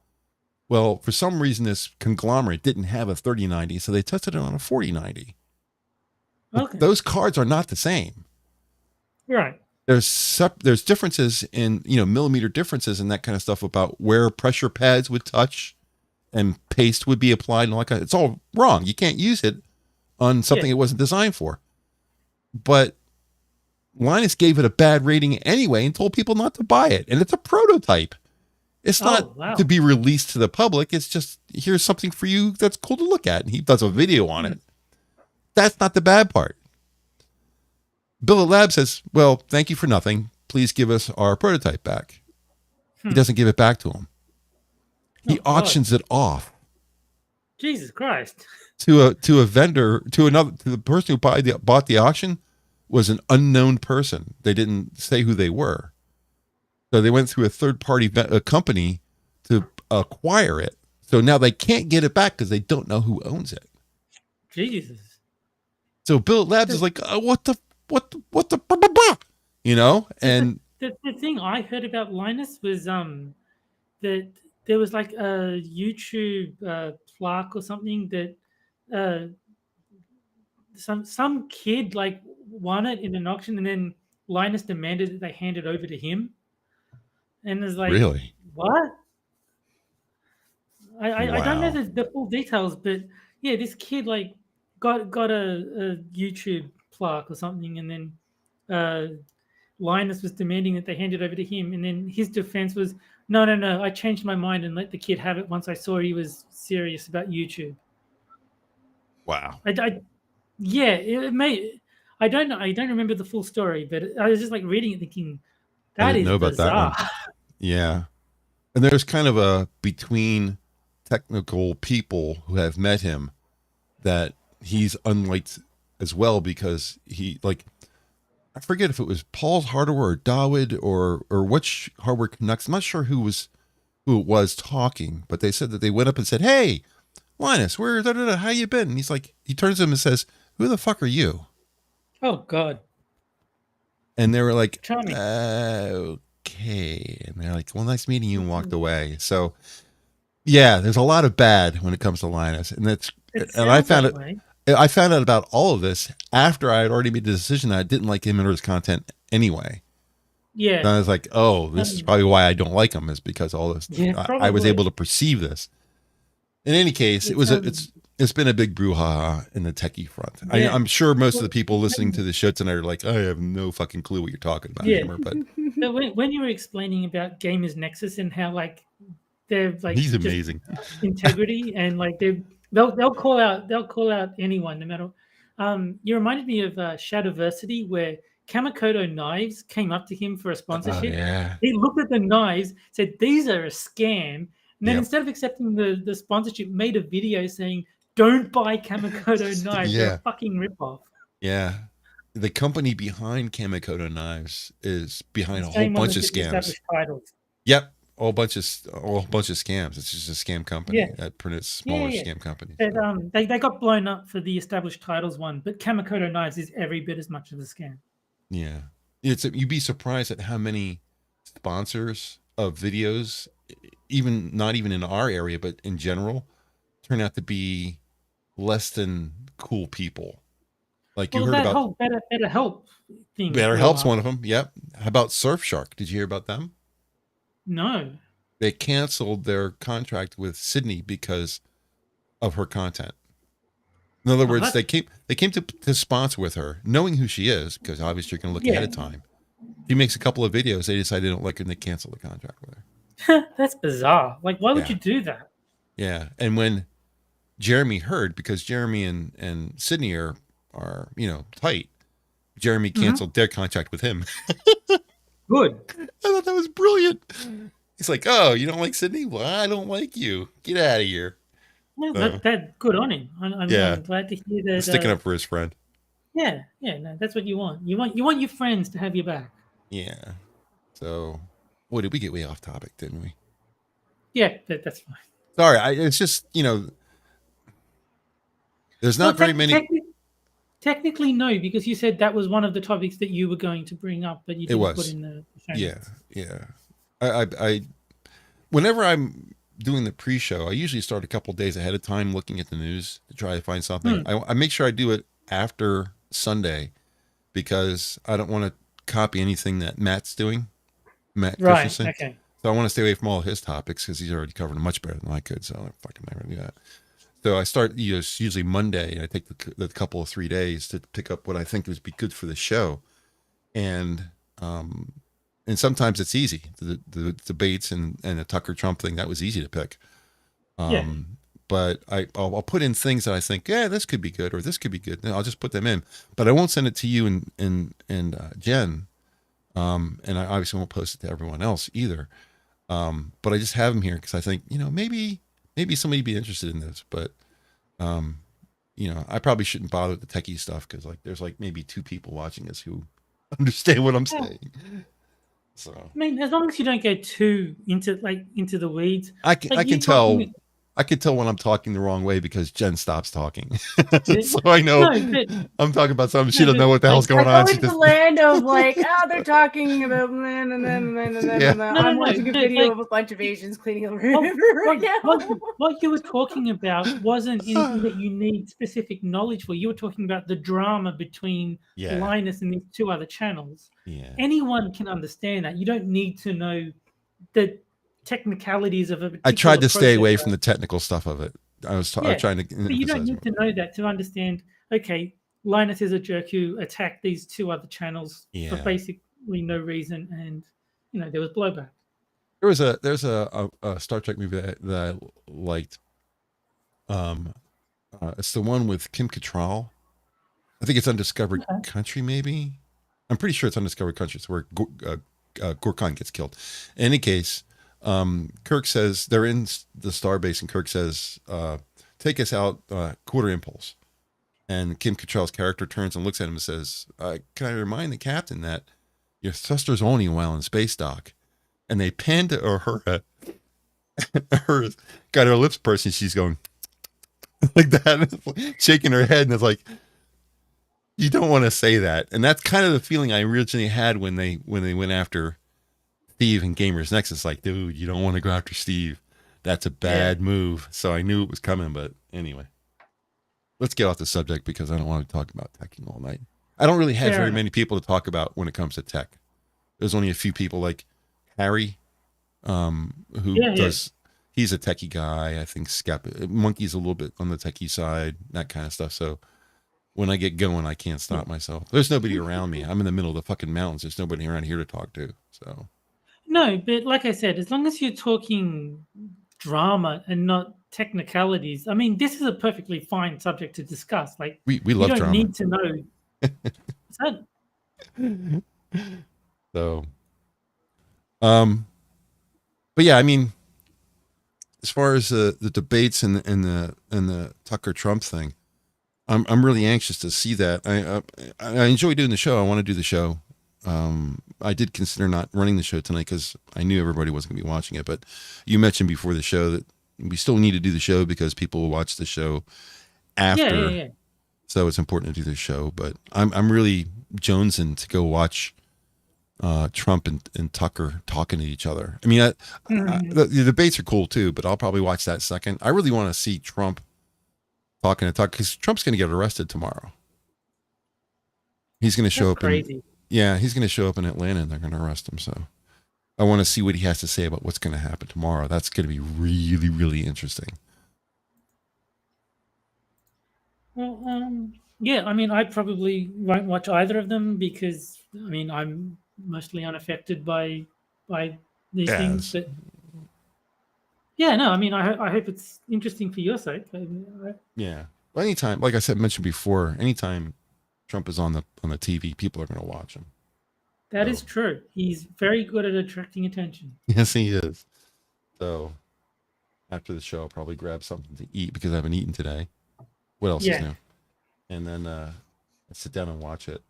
Well, for some reason, this conglomerate didn't have a 3090, so they tested it on a 4090. Okay. Those cards are not the same. Right. There's differences in, millimeter differences and that kind of stuff about where pressure pads would touch and paste would be applied and all that. It's all wrong. You can't use it on something it wasn't designed for. But Linus gave it a bad rating anyway and told people not to buy it. And it's a prototype. It's not to be released to the public. It's just, here's something for you that's cool to look at. And he does a video on it. That's not the bad part. Billet Lab says, well, thank you for nothing. Please give us our prototype back. He doesn't give it back to him. He auctions it off. Jesus Christ. To a vendor, to the person who bought the auction was an unknown person. They didn't say who they were. So they went through a third-party company to acquire it. So now they can't get it back because they don't know who owns it. Jesus. So Billet Labs is like, what the, and the thing I heard about Linus was that there was like a YouTube plaque or something that some kid like won it in an auction, and then Linus demanded that they hand it over to him, and it's like, really, what? I don't know the full details, but yeah, this kid like got a YouTube plaque or something, and then Linus was demanding that they hand it over to him, and then his defense was, no, I changed my mind and let the kid have it once I saw he was serious about YouTube. Wow. It may. I don't know. I don't remember the full story, but I was just like reading it, thinking that is bizarre. That yeah, and there's kind of a between technical people who have met him that he's unliked as well, because he, like, I forget if it was Paul's Hardware or Dawood or which Hardware Connects. I'm not sure who it was talking, but they said that they went up and said, hey, Linus, where, how you been? And he's like, he turns to him and says, who the fuck are you? Oh God. And they were like, Charming. okay. And they're like, well, nice meeting you, and walked away. So yeah, there's a lot of bad when it comes to Linus. And I found out about all of this after I had already made the decision that I didn't like him and his content anyway. Yeah. And I was like, oh, this is probably why I don't like him, is because all this, I was able to perceive this. In any case, it's been a big brouhaha in the techie front. Yeah. I'm sure most of the people listening to the show tonight are like, I have no fucking clue what you're talking about anymore. But when you were explaining about Gamers Nexus and how like they're like he's amazing integrity and like they'll call out anyone no matter. You reminded me of Shadowversity, where Kamakoto Knives came up to him for a sponsorship. Yeah. He looked at the knives, said these are a scam, and then instead of accepting the sponsorship, made a video saying, "Don't buy Kamakoto Knives. They're a fucking ripoff." Yeah. The company behind Kamakoto Knives is behind a whole bunch of scams. Yep. A whole bunch of scams. It's just a scam company that prints smaller scam companies. But, they got blown up for the established titles one, but Kamakoto Knives is every bit as much of a scam. Yeah. You'd be surprised at how many sponsors of videos, not even in our area, but in general, turn out to be less than cool people. Like you heard about whole BetterHelp thing. BetterHelp's one of them. Yep. How about Surfshark? Did you hear about them? No. They canceled their contract with Sydney because of her content. In other words, they came to sponsor with her, knowing who she is, because obviously you're going to look ahead of time. She makes a couple of videos. They decide they don't like her, and they cancel the contract with her. That's bizarre. Like, why would you do that? Yeah. And when Jeremy heard, because Jeremy and Sydney are tight, Jeremy canceled their contract with him. Good. I thought that was brilliant. He's like, oh, you don't like Sydney? Well, I don't like you. Get out of here. Well, that good on him. I'm glad to hear that. Sticking up for his friend. Yeah, no, that's what you want. You want your friends to have your back. Yeah. So, boy, did we get way off topic, didn't we? Yeah, that's fine. Sorry, it's just, there's not very many. Technically, no, because you said that was one of the topics that you were going to bring up, but you didn't put in the show notes. Yeah. I whenever I'm doing the pre-show, I usually start a couple days ahead of time looking at the news to try to find something. I make sure I do it after Sunday because I don't want to copy anything that Matt's doing. Matt Christensen. Okay. So I want to stay away from all his topics because he's already covered them much better than I could. So I'm fucking not gonna do that. So I start usually Monday, and I take the couple of 3 days to pick up what I think would be good for the show, and sometimes it's easy. The debates and the Tucker Trump thing, that was easy to pick. But I'll put in things that I think, this could be good or this could be good. And I'll just put them in, but I won't send it to you and Jen, and I obviously won't post it to everyone else either. But I just have them here because I think maybe somebody would be interested in this, but, I probably shouldn't bother with the techie stuff because there's maybe 2 people watching this who understand what I'm saying. So I mean, as long as you don't go too into the weeds, I can tell. I can tell when I'm talking the wrong way because Jen stops talking. So I know I'm talking about something. She doesn't know what the hell's going on. She's the land of they're talking about man and then I'm watching a video of a bunch of Asians cleaning a river right now. What you were talking about wasn't anything that you need specific knowledge for. You were talking about the drama between Linus and these 2 other channels. Yeah. Anyone can understand that. You don't need to know the technicalities of a particular I tried to stay away process. from the technical stuff of it. I was trying to. But you don't need to know that to understand. Okay, Linus is a jerk who attacked these 2 other channels for basically no reason, and there was blowback. There's a Star Trek movie that I liked. It's the one with Kim Cattrall. I think it's Undiscovered Country. Maybe I'm pretty sure it's Undiscovered Country. It's where Gorkon gets killed. In any case. Kirk says they're in the starbase, and Kirk says, take us out, quarter impulse. And Kim Cattrall's character turns and looks at him and says, can I remind the captain that your sister's only while in space dock? And they pan to her got her lips pursed, and she's going, like that, shaking her head, and it's like, you don't want to say that. And that's kind of the feeling I originally had when they went after Steve and Gamers Nexus. Like, dude, you don't want to go after Steve. That's a bad move. So I knew it was coming, but anyway. Let's get off the subject because I don't want to talk about teching all night. I don't really have very many people to talk about when it comes to tech. There's only a few people like Harry, who does, he's a techie guy. I think Skep, Monkey's a little bit on the techie side, that kind of stuff. So when I get going, I can't stop myself. There's nobody around me. I'm in the middle of the fucking mountains. There's nobody around here to talk to. So no, but like I said, as long as you're talking drama and not technicalities, I mean, this is a perfectly fine subject to discuss. Like, we love drama. You don't need to know. So, but yeah, I mean, as far as the debates and the Tucker Trump thing, I'm really anxious to see that. I enjoy doing the show. I want to do the show. I did consider not running the show tonight because I knew everybody wasn't going to be watching it. But you mentioned before the show that we still need to do the show because people will watch the show after. Yeah. So it's important to do the show. But I'm really jonesing to go watch Trump and Tucker talking to each other. I mean, the debates are cool too, but I'll probably watch that second. I really want to see Trump talking to Tucker because Trump's going to get arrested tomorrow. He's going to show up. Crazy. He's going to show up in Atlanta and they're going to arrest him. So I want to see what he has to say about what's going to happen tomorrow. That's going to be really, really interesting. Well, yeah, I mean, I probably won't watch either of them because, I mean, I'm mostly unaffected by these things. But yeah, no, I mean, I hope it's interesting for your sake. Yeah. Well, anytime, like I said, mentioned before, anytime Trump is on the TV, people are going to watch him. That is true. He's very good at attracting attention. Yes, he is. So after the show, I'll probably grab something to eat because I haven't eaten today. What else is new? And then sit down and watch it.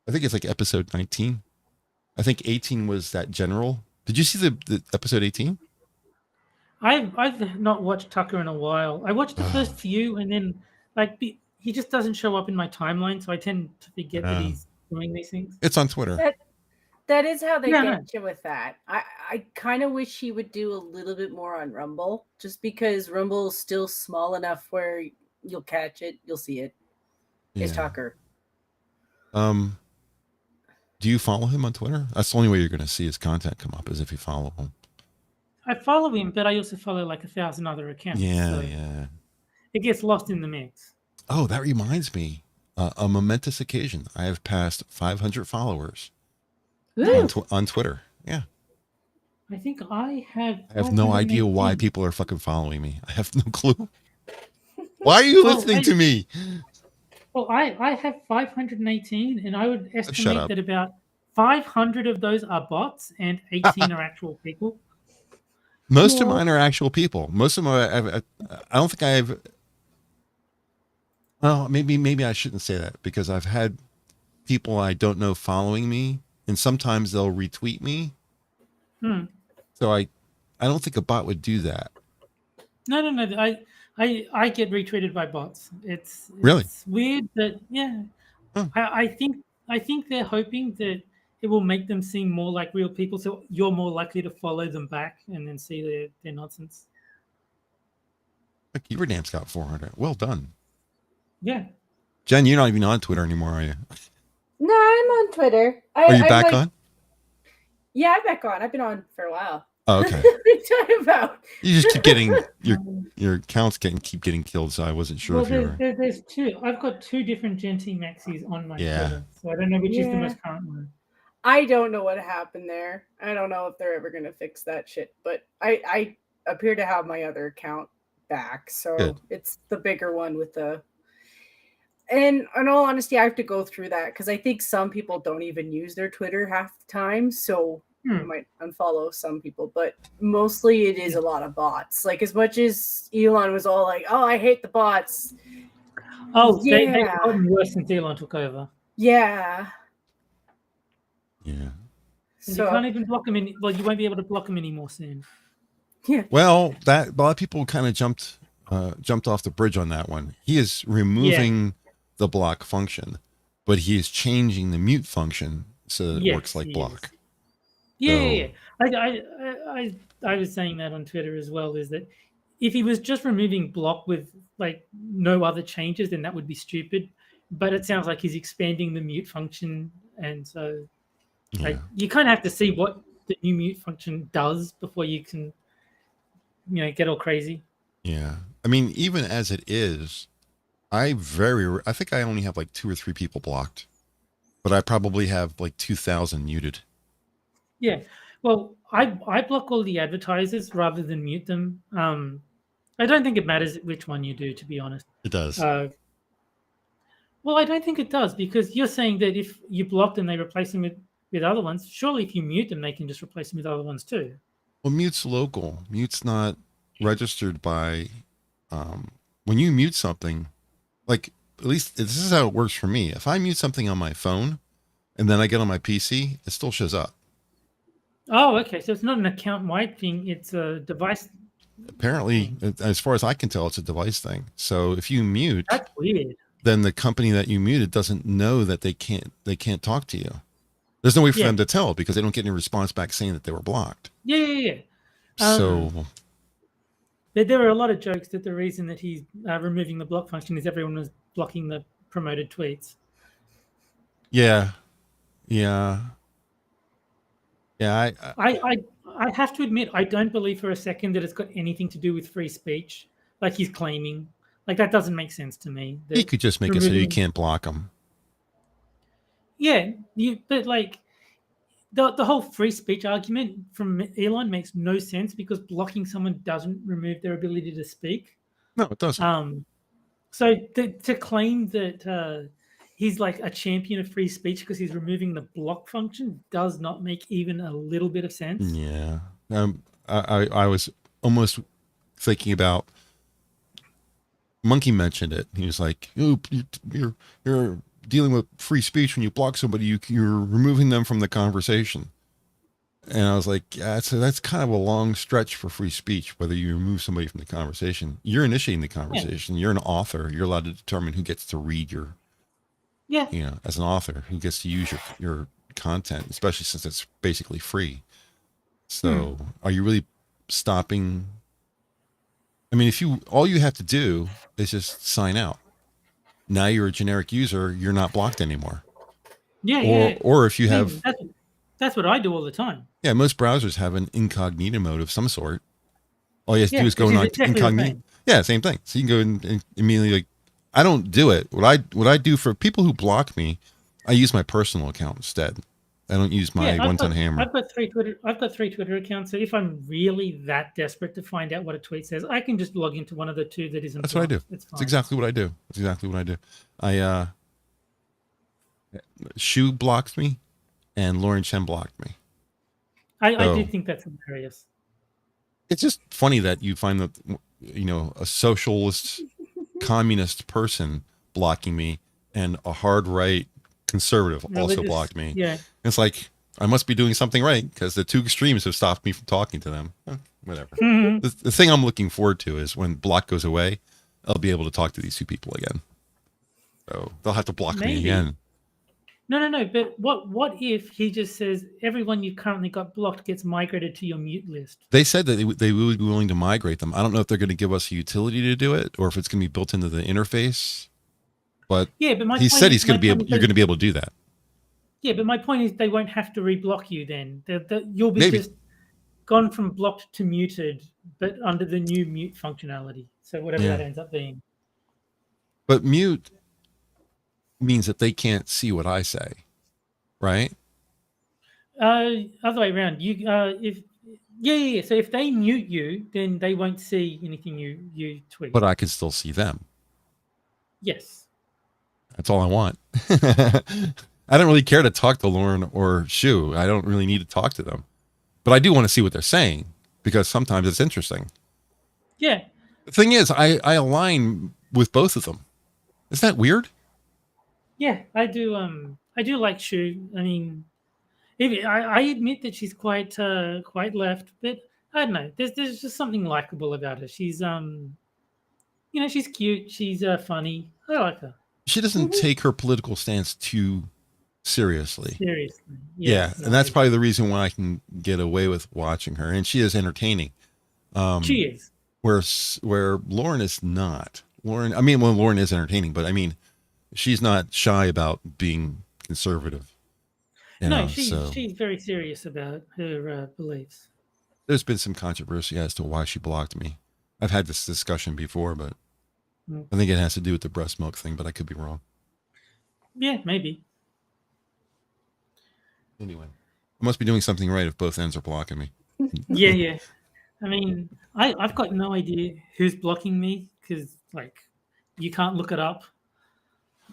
I think it's like episode 19. I think 18 was that general. Did you see the episode 18? I've not watched Tucker in a while. I watched the first few, and then like he just doesn't show up in my timeline, so I tend to forget that he's doing these things. It's on Twitter. That is how they get you with that. I kind of wish he would do a little bit more on Rumble, just because Rumble's still small enough where you'll catch it, you'll see it. It's Tucker. Do you follow him on Twitter? That's the only way you're going to see his content come up is if you follow him. I follow him, but I also follow like 1,000 other accounts. Yeah. It gets lost in the mix. Oh, that reminds me. A momentous occasion. I have passed 500 followers on Twitter. Yeah. I think I have no idea why people are fucking following me. I have no clue. Why are you listening to me? Well, I have 518, and I would estimate that about 500 of those are bots and 18 are actual people. Most of mine are actual people. Most of them are, I don't think I've. Well, maybe I shouldn't say that because I've had people I don't know following me, and sometimes they'll retweet me. So I don't think a bot would do that. No. I get retweeted by bots. It's weird, but yeah. I think they're hoping that it will make them seem more like real people, so you're more likely to follow them back and then see their nonsense. Like Everdam's got 400. Well done. Yeah. Jen, you're not even on Twitter anymore, are you? No, I'm on Twitter. Are you back on? Yeah, I'm back on. I've been on for a while. Oh, okay. What are you talking about? You just keep getting your accounts keep getting killed, so I wasn't sure if you were. There's two. I've got two different Genti Maxis on my Twitter, so I don't know which is the most current one. I don't know what happened there. I don't know if they're ever going to fix that shit, but I appear to have my other account back, so it's the bigger one with the. And in all honesty, I have to go through that because I think some people don't even use their Twitter half the time, so I might unfollow some people, but mostly it is a lot of bots. Like as much as Elon was all like, "Oh, I hate the bots." Oh, they've gotten worse since Elon took over. Yeah. Yeah. So you can't even block them well, you won't be able to block them anymore soon. Yeah. Well, a lot of people kind of jumped jumped off the bridge on that one. He is removing the block function, but he is changing the mute function so that it works like block. Yeah. I was saying that on Twitter as well. Is that if he was just removing block with like no other changes, then that would be stupid. But it sounds like he's expanding the mute function, and so like you kind of have to see what the new mute function does before you can, get all crazy. Yeah, I mean, even as it is, I think I only have like 2 or 3 people blocked, but I probably have like 2,000 muted. Yeah, well, I block all the advertisers rather than mute them. I don't think it matters which one you do, to be honest. It does. Well, I don't think it does, because you're saying that if you block them, they replace them with other ones. Surely if you mute them, they can just replace them with other ones too. Well, mute's local. Mute's not registered by, when you mute something, like, at least this is how it works for me. If I mute something on my phone and then I get on my PC, it still shows up. Oh, okay. So it's not an account-wide thing. It's a device. Apparently, as far as I can tell, it's a device thing. So if you mute, that's weird. Then the company that you muted doesn't know that they can't talk to you. There's no way for them to tell because they don't get any response back saying that they were blocked. Yeah. So there were a lot of jokes that the reason that he's removing the block function is everyone was blocking the promoted tweets. Yeah. I have to admit, I don't believe for a second that it's got anything to do with free speech, like he's claiming. Like, that doesn't make sense to me. He could just make it so you can't block them. Yeah, but like the whole free speech argument from Elon makes no sense, because blocking someone doesn't remove their ability to speak. No, it doesn't. So to claim that he's like a champion of free speech because he's removing the block function does not make even a little bit of sense. Yeah. I was almost thinking about, Monkey mentioned it. He was like, "Oh, you're dealing with free speech when you block somebody. You're removing them from the conversation." And I was like, "Yeah, so that's kind of a long stretch for free speech. Whether you remove somebody from the conversation, you're initiating the conversation. Yeah. You're an author. You're allowed to determine who gets to read your, as an author, who gets to use your content, especially since it's basically free. So, are you really stopping?" I mean, all you have to do is just sign out. Now you're a generic user. You're not blocked anymore. Yeah. Or if you have, that's what I do all the time. Yeah, most browsers have an incognito mode of some sort. All you have to do is go on incognito. Yeah, same thing. So you can go and immediately, like, I don't do it. What I do for people who block me, I use my personal account instead. I don't use my one-ton-hammer. I've got 3 Twitter accounts. So if I'm really that desperate to find out what a tweet says, I can just log into one of the 2 that isn't. That's what I do. That's exactly what I do. Shu blocked me, and Lauren Chen blocked me. I do think that's hilarious. It's just funny that you find that, a socialist, communist person blocking me, and a hard right conservative also blocked me. Yeah, it's like, I must be doing something right because the 2 extremes have stopped me from talking to them. Whatever. Mm-hmm. The thing I'm looking forward to is when block goes away, I'll be able to talk to these 2 people again. So they'll have to block me again. No. But what if he just says everyone you currently got blocked gets migrated to your mute list? They said that they would be willing to migrate them. I don't know if they're going to give us a utility to do it or if it's going to be built into the interface. But he said you're going to be able to do that. Yeah, but my point is they won't have to reblock you then. You'll be just gone from blocked to muted, but under the new mute functionality. So whatever that ends up being. But mute means that they can't see what I say, right? Other way around. So if they mute you, then they won't see anything you tweet. But I can still see them. Yes. That's all I want. I don't really care to talk to Lauren or Shu. I don't really need to talk to them. But I do want to see what they're saying because sometimes it's interesting. Yeah. The thing is, I align with both of them. Is that weird? Yeah, I do. I do like Shu. I mean, I admit that she's quite left, but I don't know. There's just something likable about her. She's You know, she's cute. She's funny. I like her. She doesn't take her political stance too seriously. Seriously. Yeah, no, and that's probably the reason why I can get away with watching her. And she is entertaining. She is. Where Lauren is not. Lauren is entertaining, but I mean, she's not shy about being conservative. No, she's very serious about her beliefs. There's been some controversy as to why she blocked me. I've had this discussion before, but I think it has to do with the breast milk thing, but I could be wrong. Yeah, maybe. Anyway, I must be doing something right if both ends are blocking me. Yeah. I mean, I've got no idea who's blocking me because, like, you can't look it up.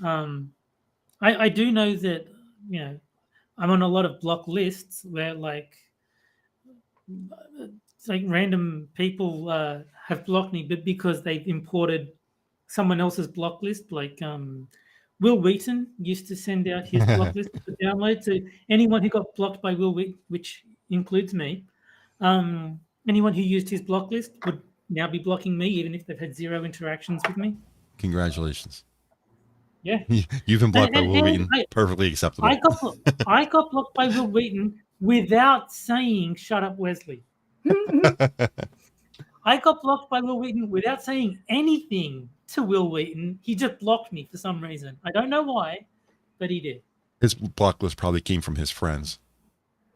I do know that, you know, I'm on a lot of block lists where, like, it's like random people have blocked me, but because they've imported someone else's block list, like Will Wheaton used to send out his block list for download to anyone who got blocked by Will Wheaton, which includes me. Anyone who used his block list would now be blocking me, even if they've had 0 interactions with me. Congratulations. Yeah. You've been blocked by Will Wheaton. Perfectly acceptable. I got blocked by Will Wheaton without saying, "Shut up, Wesley." I got blocked by Will Wheaton without saying anything to Will Wheaton. He just blocked me for some reason. I don't know why, but he did. His block list probably came from his friends.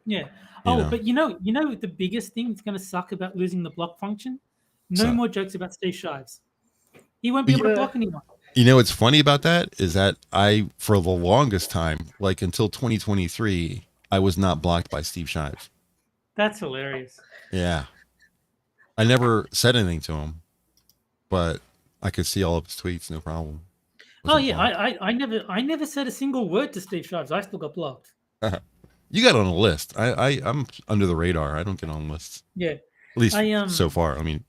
Yeah. But you know the biggest thing that's going to suck about losing the block function? No more jokes about Steve Shives. He won't be able to block anyone. You know what's funny about that is that I, for the longest time, like until 2023, I was not blocked by Steve Shives. That's hilarious. Yeah. I never said anything to him, but I could see all of his tweets, no problem. I never said a single word to Steve Shives. I still got blocked. You got on a list. I'm under the radar. I don't get on lists. Yeah. At least so far. I mean,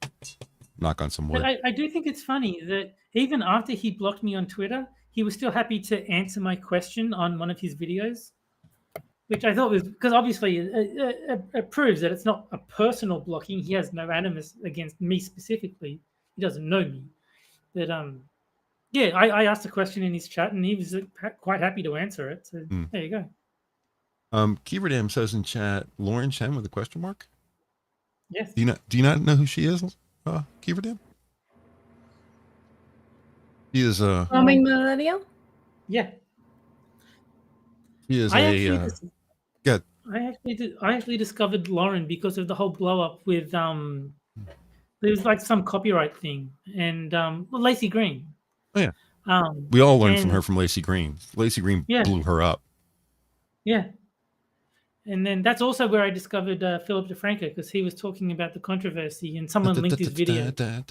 knock on some wood. But I do think it's funny that even after he blocked me on Twitter, he was still happy to answer my question on one of his videos, which I thought was, because obviously it proves that it's not a personal blocking. He has no animus against me specifically. He doesn't know me. But I asked a question in his chat and he was quite happy to answer it. So there you go. Kieverdam says in chat, Lauren Chen with a question mark. Yes. Do you not know who she is, Kieverdam? She is Coming millennial. Yeah. She is I actually discovered Lauren because of the whole blow up with there was like some copyright thing and Lacey Green. Oh yeah. We all learned from her from Lacey Green. Lacey Green blew her up. Yeah. And then that's also where I discovered Philip DeFranco, because he was talking about the controversy and someone linked his video. And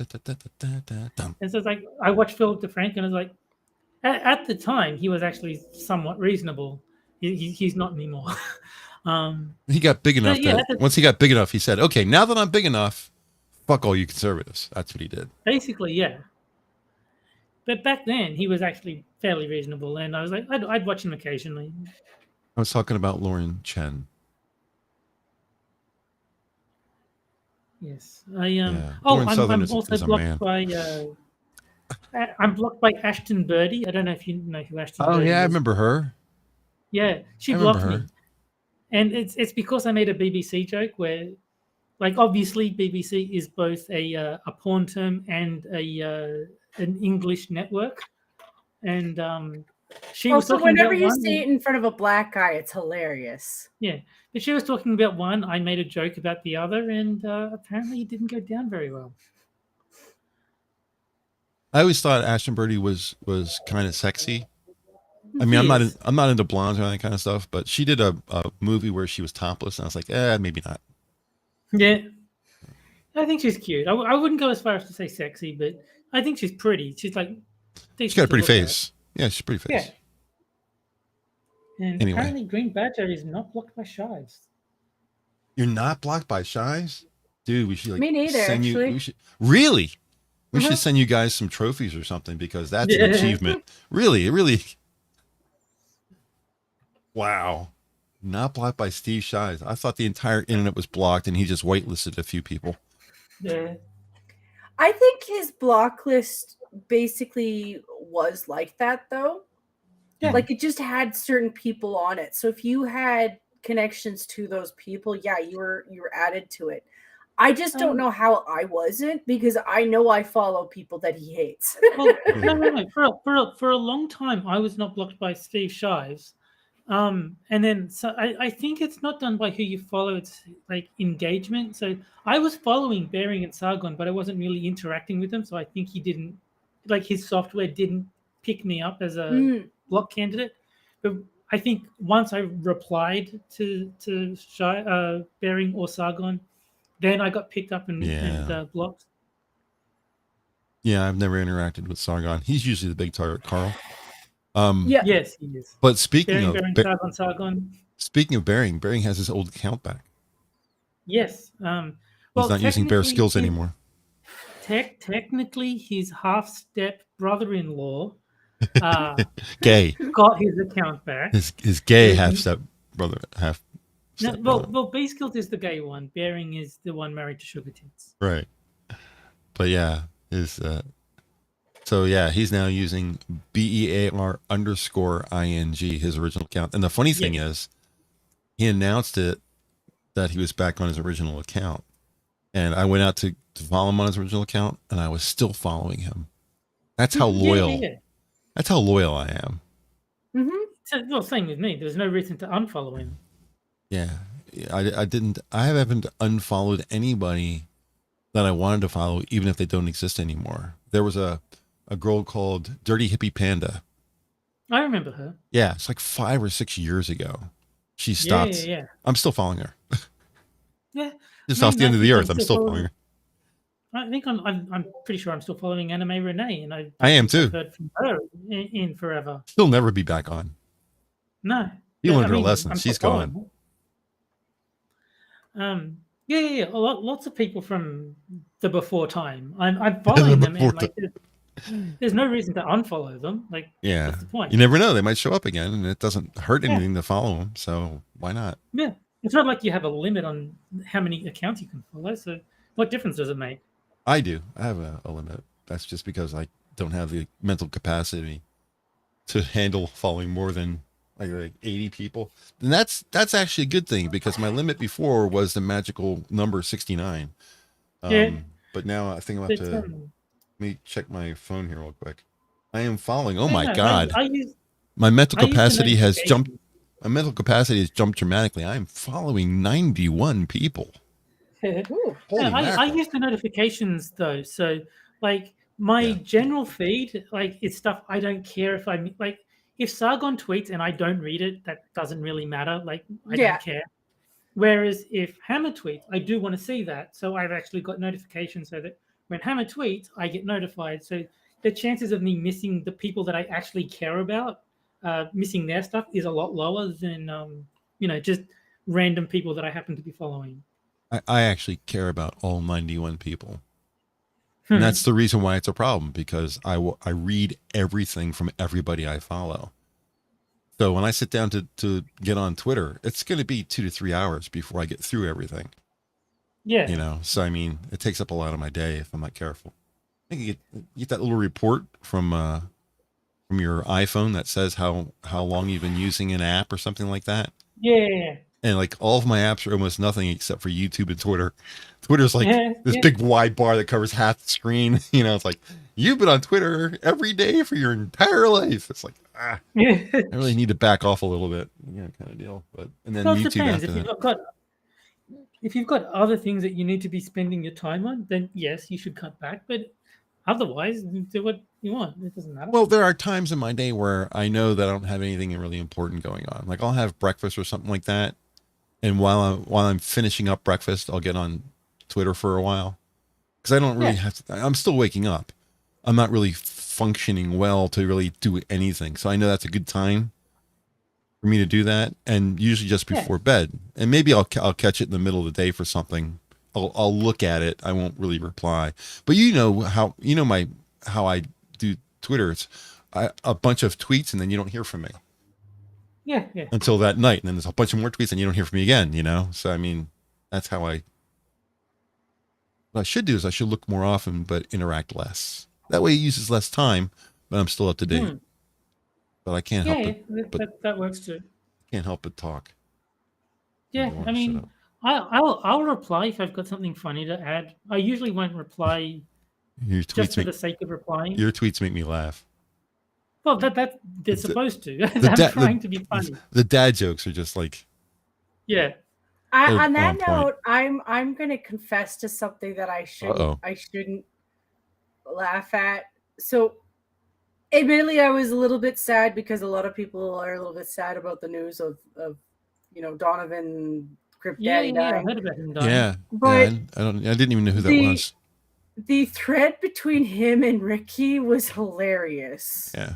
so it's like, I watched Philip DeFranco and I was like, at the time, he was actually somewhat reasonable. He's not anymore. He got big enough once he got big enough, he said, okay, now that I'm big enough, fuck all you conservatives. That's what he did. Basically, yeah. But back then, he was actually fairly reasonable. And I was like, I'd watch him occasionally. I was talking about Lauren Chen. Yes, I'm also blocked by. I'm blocked by Ashton Birdie. I don't know if you know who Ashton. Oh Birdie yeah, is. I remember her. Yeah, she blocked me, and it's because I made a BBC joke where, like, obviously BBC is both a porn term and an English network, and she was talking whenever about you one, say it in front of a black guy, it's hilarious. Yeah, but she was talking about one. I made a joke about the other, and apparently it didn't go down very well. I always thought Ashton Birdie was kind of sexy. I mean, I'm not into blondes or that kind of stuff, but she did a movie where she was topless, and I was like, maybe not. Yeah, I think she's cute. I wouldn't go as far as to say sexy, but I think she's pretty. She's like, she's got a pretty face. Yeah, she's a pretty face. Yeah. And apparently Green Badger is not blocked by Shives. You're not blocked by Shives? Dude, we should Me neither, actually. Really? We should send you guys some trophies or something, because that's an achievement. Really. Wow. Not blocked by Steve Shives. I thought the entire internet was blocked and he just whitelisted a few people. Yeah. I think his block list basically was like that, though. Yeah. Like, it just had certain people on it. So if you had connections to those people, yeah, you were added to it. I just don't know how I wasn't, because I know I follow people that he hates. Well, no. For a long time, I was not blocked by Steve Shives. And then so I think it's not done by who you follow, it's like engagement. So I was following Bering and Sargon, but I wasn't really interacting with them. So I think he didn't, like, his software didn't pick me up as a block candidate. But I think once I replied to Bering or Sargon, then I got picked up and blocked. Yeah, I've never interacted with Sargon. He's usually the big target, Carl. Yeah. Yes, he is. But speaking Sargon. Speaking of Bering has his old account back. Yes. He's not using Bear Skills anymore. Technically, his half-step brother-in-law gay got his account back. His gay half-step brother. Well, B Skills is the gay one. Bering is the one married to Sugar Tits. Right. But yeah, so yeah, he's now using BEAR_ING, his original account. And the funny thing is, he announced it that he was back on his original account. And I went out to follow him on his original account, and I was still following him. That's how loyal. That's how loyal I am. Mm-hmm. Well, same with me. There's no reason to unfollow him. Yeah, I haven't unfollowed anybody that I wanted to follow, even if they don't exist anymore. There was a girl called Dirty Hippie Panda. I remember her. Yeah, it's like 5 or 6 years ago. She stopped. Yeah. I'm still following her. Yeah. Just off the end of the earth, I'm still following her. I think I'm pretty sure I'm still following Anime Renee, and I am too. I've heard from her in forever. She'll never be back on. No. You learned her lesson. She's gone. Yeah. Lots of people from the before time. I'm following them, and like, there's no reason to unfollow them. Like, what's the point? You never know; they might show up again, and it doesn't hurt anything to follow them. So why not? Yeah, it's not like you have a limit on how many accounts you can follow. So what difference does it make? I do. I have a limit. That's just because I don't have the mental capacity to handle following more than like 80 people. And that's actually a good thing, because my limit before was the magical number 69. But now I think I'm about to let me check my phone here real quick. I am following. Oh my God. My mental capacity has jumped. My mental capacity has jumped dramatically. I am following 91 people. I use the notifications though. So like my general feed, like, it's stuff I don't care if I like. If Sargon tweets and I don't read it, that doesn't really matter. Like, I don't care. Whereas if Hammer tweets, I do want to see that. So I've actually got notifications so that when Hammer tweets, I get notified. So the chances of me missing the people that I actually care about, missing their stuff, is a lot lower than, just random people that I happen to be following. I actually care about all 91 people. And that's the reason why it's a problem, because I read everything from everybody I follow. So when I sit down to get on Twitter, it's going to be 2 to 3 hours before I get through everything. Yeah. So I mean, it takes up a lot of my day if I'm not careful. I think you get that little report from your iPhone that says how long you've been using an app or something like that. Yeah. And like all of my apps are almost nothing except for YouTube and Twitter. Twitter's like this big wide bar that covers half the screen. It's like, you've been on Twitter every day for your entire life. It's like, I really need to back off a little bit, kind of deal. But and then YouTube depends. after If you've got other things that you need to be spending your time on, then yes, you should cut back. But otherwise, do what you want. It doesn't matter. Well, there are times in my day where I know that I don't have anything really important going on. Like I'll have breakfast or something like that. And while I'm finishing up breakfast, I'll get on Twitter for a while, because I don't really have to. I'm still waking up. I'm not really functioning well to really do anything. So I know that's a good time for me to do that, and usually just before bed. And maybe I'll catch it in the middle of the day for something. I'll look at it. I won't really reply. But how I do Twitter. It's a bunch of tweets, and then you don't hear from me. Yeah. Until that night, and then there's a bunch of more tweets, and you don't hear from me again. So I mean, that's how I what I should do is I should look more often, but interact less. That way it uses less time, but I'm still up to date. But I can't help it. But that works too. Can't help but talk. Yeah, I mean, I'll reply if I've got something funny to add. I usually won't reply just for the sake of replying. Your tweets make me laugh. Well, they're supposed to. I'm trying to be funny. The dad jokes are just like. Yeah. On that note, I'm gonna confess to something that I shouldn't laugh at. So, admittedly, I was a little bit sad because a lot of people are a little bit sad about the news of Donovan Crypt Daddy dying. I heard about him dying. Yeah, but I didn't even know who that was. The thread between him and Ricky was hilarious. Yeah.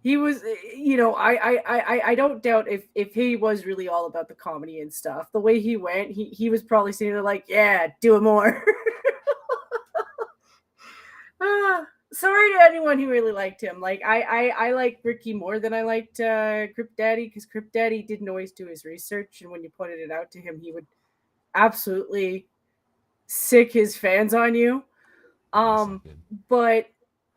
He was, I don't doubt if he was really all about the comedy and stuff. The way he went, he was probably sitting there like, yeah, do it more. Sorry to anyone who really liked him. Like I like Ricky more than I liked Crypt Daddy, because Crypt Daddy didn't always do his research, and when you pointed it out to him, he would absolutely sick his fans on you. But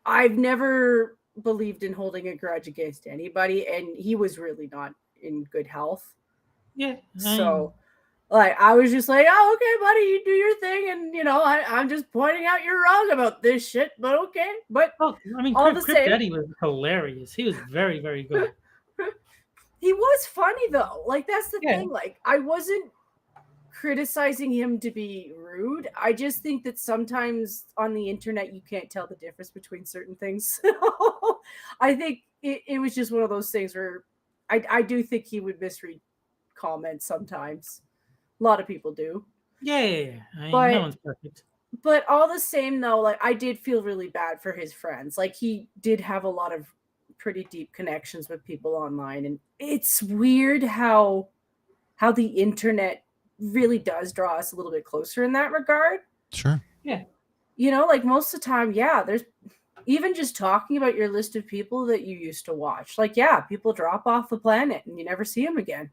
I've never believed in holding a grudge against anybody, and he was really not in good health. Yeah. So like I was just like, oh, okay, buddy, you do your thing, and I'm just pointing out you're wrong about this shit, but okay. But I mean, Crypt Daddy was hilarious. He was very, very good. He was funny though. Like that's the thing. Like I wasn't criticizing him to be rude. I just think that sometimes on the internet you can't tell the difference between certain things. I think it was just one of those things where I do think he would misread comments sometimes. A lot of people do. Yeah. But no one's perfect. But all the same though, like I did feel really bad for his friends. Like he did have a lot of pretty deep connections with people online, and it's weird how the internet really does draw us a little bit closer in that regard. Sure. Yeah. Like most of the time, there's even just talking about your list of people that you used to watch. Like, people drop off the planet and you never see them again.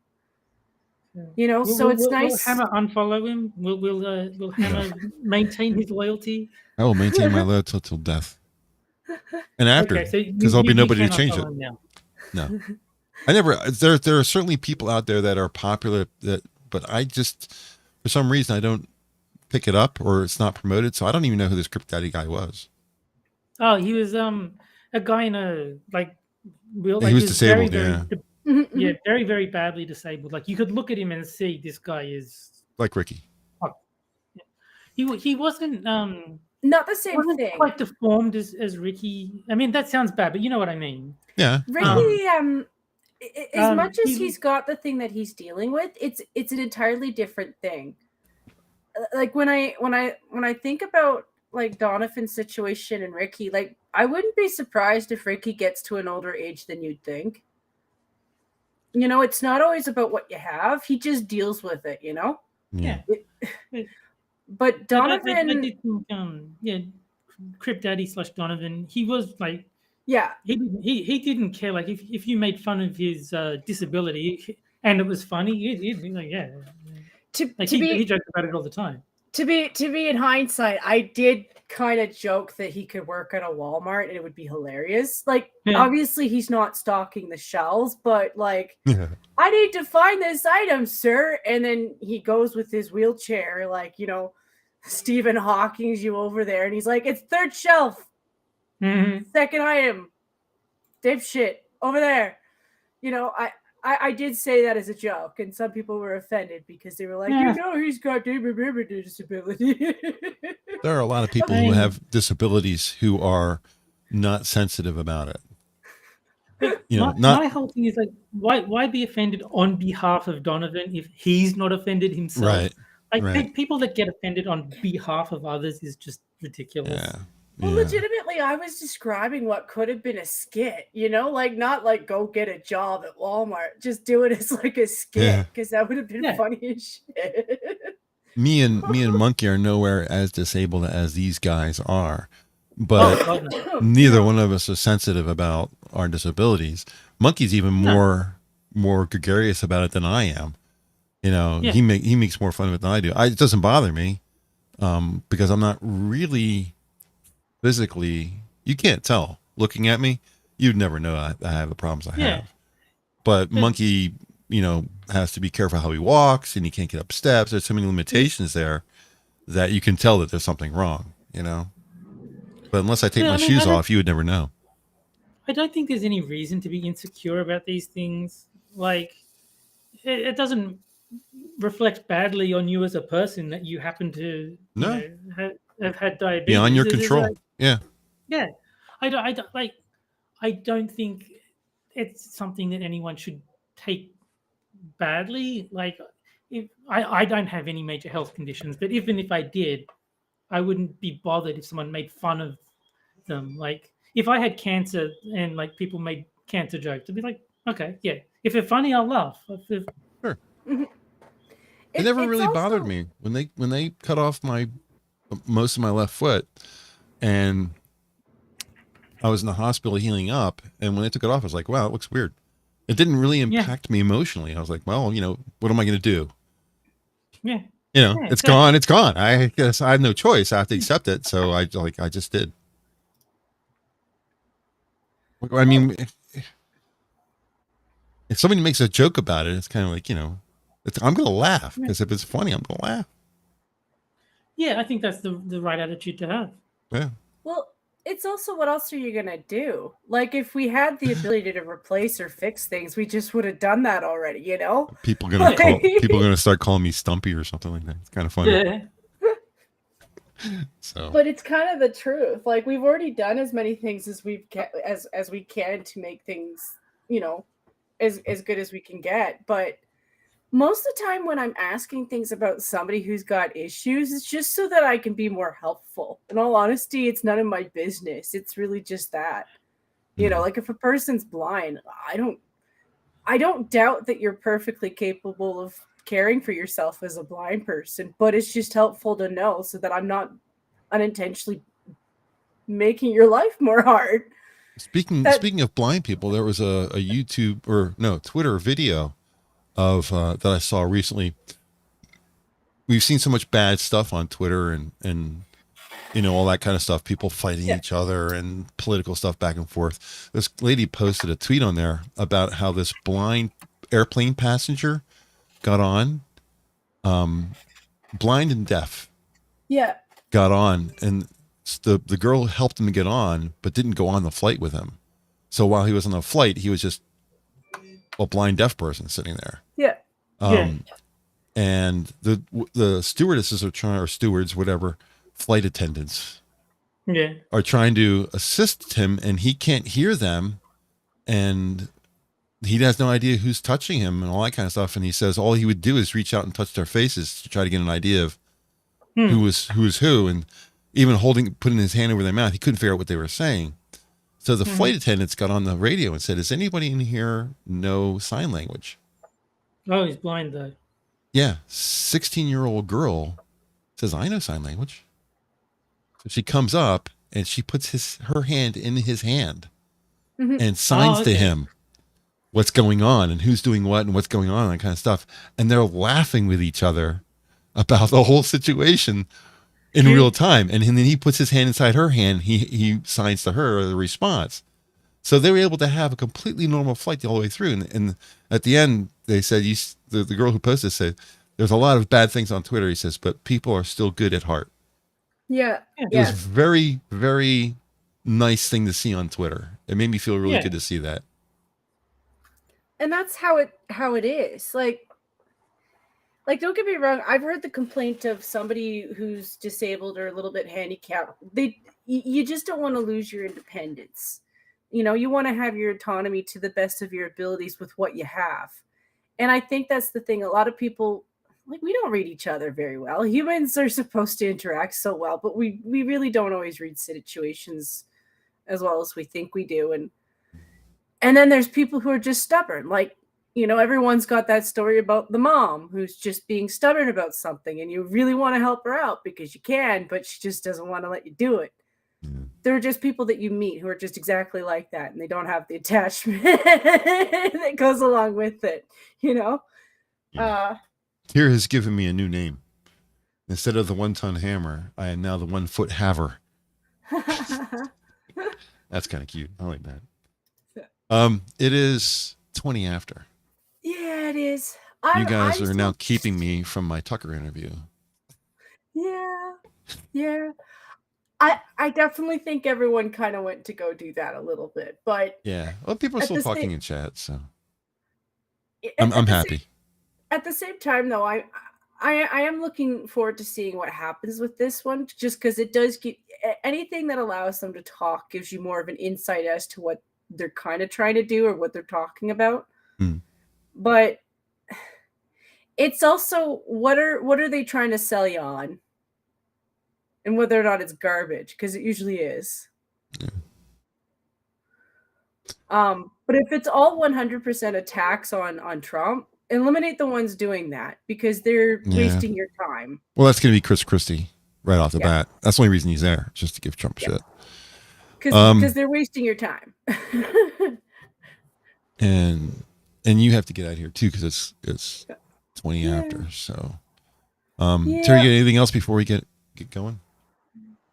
So it's nice. Will Hammer unfollow him? Will Hammer maintain his loyalty? I will maintain my loyalty till death. And after, because there'll be nobody to change it. No. I never, there are certainly people out there that are popular but I just, for some reason, I don't pick it up, or it's not promoted, so I don't even know who this Crypt Daddy guy was. Oh, he was a guy in a he was disabled, very, very badly disabled. Like you could look at him and see this guy is like Ricky. He wasn't not the same thing. Quite deformed as Ricky. I mean, that sounds bad, but you know what I mean. Yeah. Ricky, as much as he's got the thing that he's dealing with, it's an entirely different thing. Like when I think about like Donovan's situation and Ricky, like I wouldn't be surprised if Ricky gets to an older age than you'd think. It's not always about what you have. He just deals with it, Yeah. But Donovan, I did think, Crypt Daddy / Donovan, he was like. Yeah, he didn't care. Like if you made fun of his disability and it was funny, he'd be like, he joked about it all the time. To be in hindsight, I did kind of joke that he could work at a Walmart and it would be hilarious. Like obviously he's not stocking the shelves, but like I need to find this item, sir. And then he goes with his wheelchair, like Stephen Hawking's you over there, and he's like, it's third shelf. Mm-hmm. Second item, dipshit over there. I did say that as a joke, and some people were offended because they were like, he's got disability. There are a lot of people who have disabilities who are not sensitive about it. My whole thing is like, why be offended on behalf of Donovan if he's not offended himself? Right. People that get offended on behalf of others is just ridiculous. Yeah. Well, legitimately, I was describing what could have been a skit, like not like go get a job at Walmart, just do it as like a skit, because that would have been funny as shit. Me and Monkey are nowhere as disabled as these guys are, but neither one of us are sensitive about our disabilities. Monkey's even more gregarious about it than I am. He makes more fun of it than I do. It doesn't bother me. because I'm not really physically, you can't tell looking at me. You'd never know I have the problems I Yeah. have. But Monkey, has to be careful how he walks, and he can't get up steps. There's so many limitations there that you can tell that there's something wrong, But unless I take my shoes off, you would never know. I don't think there's any reason to be insecure about these things. Like, it doesn't reflect badly on you as a person that you happen to have had diabetes. Beyond your control. Yeah. I don't think it's something that anyone should take badly. Like, if I don't have any major health conditions, but even if I did, I wouldn't be bothered if someone made fun of them. Like, if I had cancer and like people made cancer jokes, I'd be like, okay, yeah. If they're funny, I'll laugh. Sure. It never really bothered me when they cut off most of my left foot, and I was in the hospital healing up, and when they took it off, I was like, wow, it looks weird. It didn't really impact me emotionally. I was like, well, what am I going to do? Yeah. It's gone. It's gone. I guess I have no choice. I have to accept it. So I just did. I mean, if somebody makes a joke about it, it's kind of like, I'm going to laugh, because if it's funny, I'm going to laugh. Yeah, I think that's the right attitude to have. Yeah. Well, it's also, what else are you going to do? Like, if we had the ability to replace or fix things, we just would have done that already, People are going to start calling me Stumpy or something like that. It's kind of funny. Yeah. So. But it's kind of the truth. Like, we've already done as many things as we can to make things, as good as we can get. But most of the time when I'm asking things about somebody who's got issues, it's just so that I can be more helpful. In all honesty, it's none of my business. It's really just that. Like, if a person's blind, I don't doubt that you're perfectly capable of caring for yourself as a blind person, but it's just helpful to know so that I'm not unintentionally making your life more hard. Speaking of blind people, there was a Twitter video of that I saw recently. We've seen so much bad stuff on Twitter and all that kind of stuff, people fighting each other and political stuff back and forth. This lady posted a tweet on there about how this blind airplane passenger got on, blind and deaf. Yeah. Got on, and the girl helped him to get on, but didn't go on the flight with him. So while he was on the flight, he was just a blind deaf person sitting there. Yeah. And the stewardesses or stewards, whatever, flight attendants, are trying to assist him, and he can't hear them, and he has no idea who's touching him and all that kind of stuff. And he says all he would do is reach out and touch their faces to try to get an idea of who was who, and even putting his hand over their mouth, he couldn't figure out what they were saying. So the flight attendants got on the radio and said, does anybody in here know sign language? Oh, he's blind though. Yeah. 16-year-old girl says, I know sign language. So she comes up and she puts her hand in his hand and signs to him what's going on and who's doing what and what's going on and that kind of stuff. And they're laughing with each other about the whole situation in real time. And then he puts his hand inside her hand. He signs to her the response. So they were able to have a completely normal flight the whole way through. And at the end, they said, the girl who posted said, there's a lot of bad things on Twitter, he says, but people are still good at heart. Yeah. It was very, very nice thing to see on Twitter. It made me feel really good to see that. And that's how it is. Like, don't get me wrong. I've heard the complaint of somebody who's disabled or a little bit handicapped. You just don't want to lose your independence. You want to have your autonomy to the best of your abilities with what you have. And I think that's the thing. A lot of people, we don't read each other very well. Humans are supposed to interact so well, but we really don't always read situations as well as we think we do. And then there's people who are just stubborn. Like, everyone's got that story about the mom who's just being stubborn about something, and you really want to help her out because you can, but she just doesn't want to let you do it. There are just people that you meet who are just exactly like that, and they don't have the attachment that goes along with it, Here has given me a new name. Instead of the 1-ton hammer, I am now the 1-foot haver. That's kind of cute. I like that. It is 20 after. Yeah, it is. You guys are now keeping me from my Tucker interview. Yeah. I definitely think everyone kind of went to go do that a little bit, but yeah. Well, people are still talking in chat, so I'm happy. At the same time, though, I am looking forward to seeing what happens with this one, just because it does get anything that allows them to talk gives you more of an insight as to what they're kind of trying to do or what they're talking about. But it's also what are they trying to sell you on, and whether or not it's garbage, because it usually is. Yeah. But if it's all 100% attacks on Trump, eliminate the ones doing that, because they're wasting your time. Well, that's going to be Chris Christie right off the bat. That's the only reason he's there, just to give Trump shit. Because they're wasting your time. and you have to get out of here too, because it's 20 after. So, Terry, you got anything else before we get going?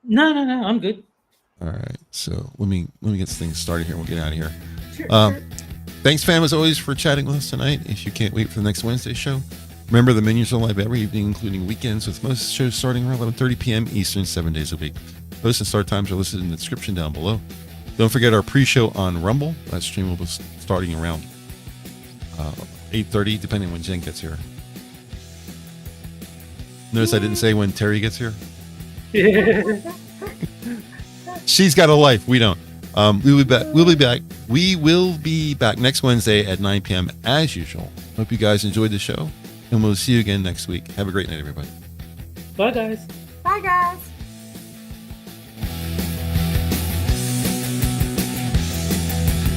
No, I'm good. All right, so let me get things started here. We'll get out of here. Sure. Thanks, fam, as always, for chatting with us tonight. If you can't wait for the next Wednesday show, remember the menus are live every evening, including weekends, with most shows starting around 11:30 p.m. Eastern, 7 days a week. Host and start times are listed in the description down below. Don't forget our pre-show on Rumble. That stream will be starting around 8:30, depending on when Jen gets here. Notice I didn't say when Terry gets here. She's got a life. We don't. We'll be back next Wednesday at 9 p.m. as usual. Hope you guys enjoyed the show, and we'll see you again next week. Have a great night, everybody. Bye, guys. Bye, guys.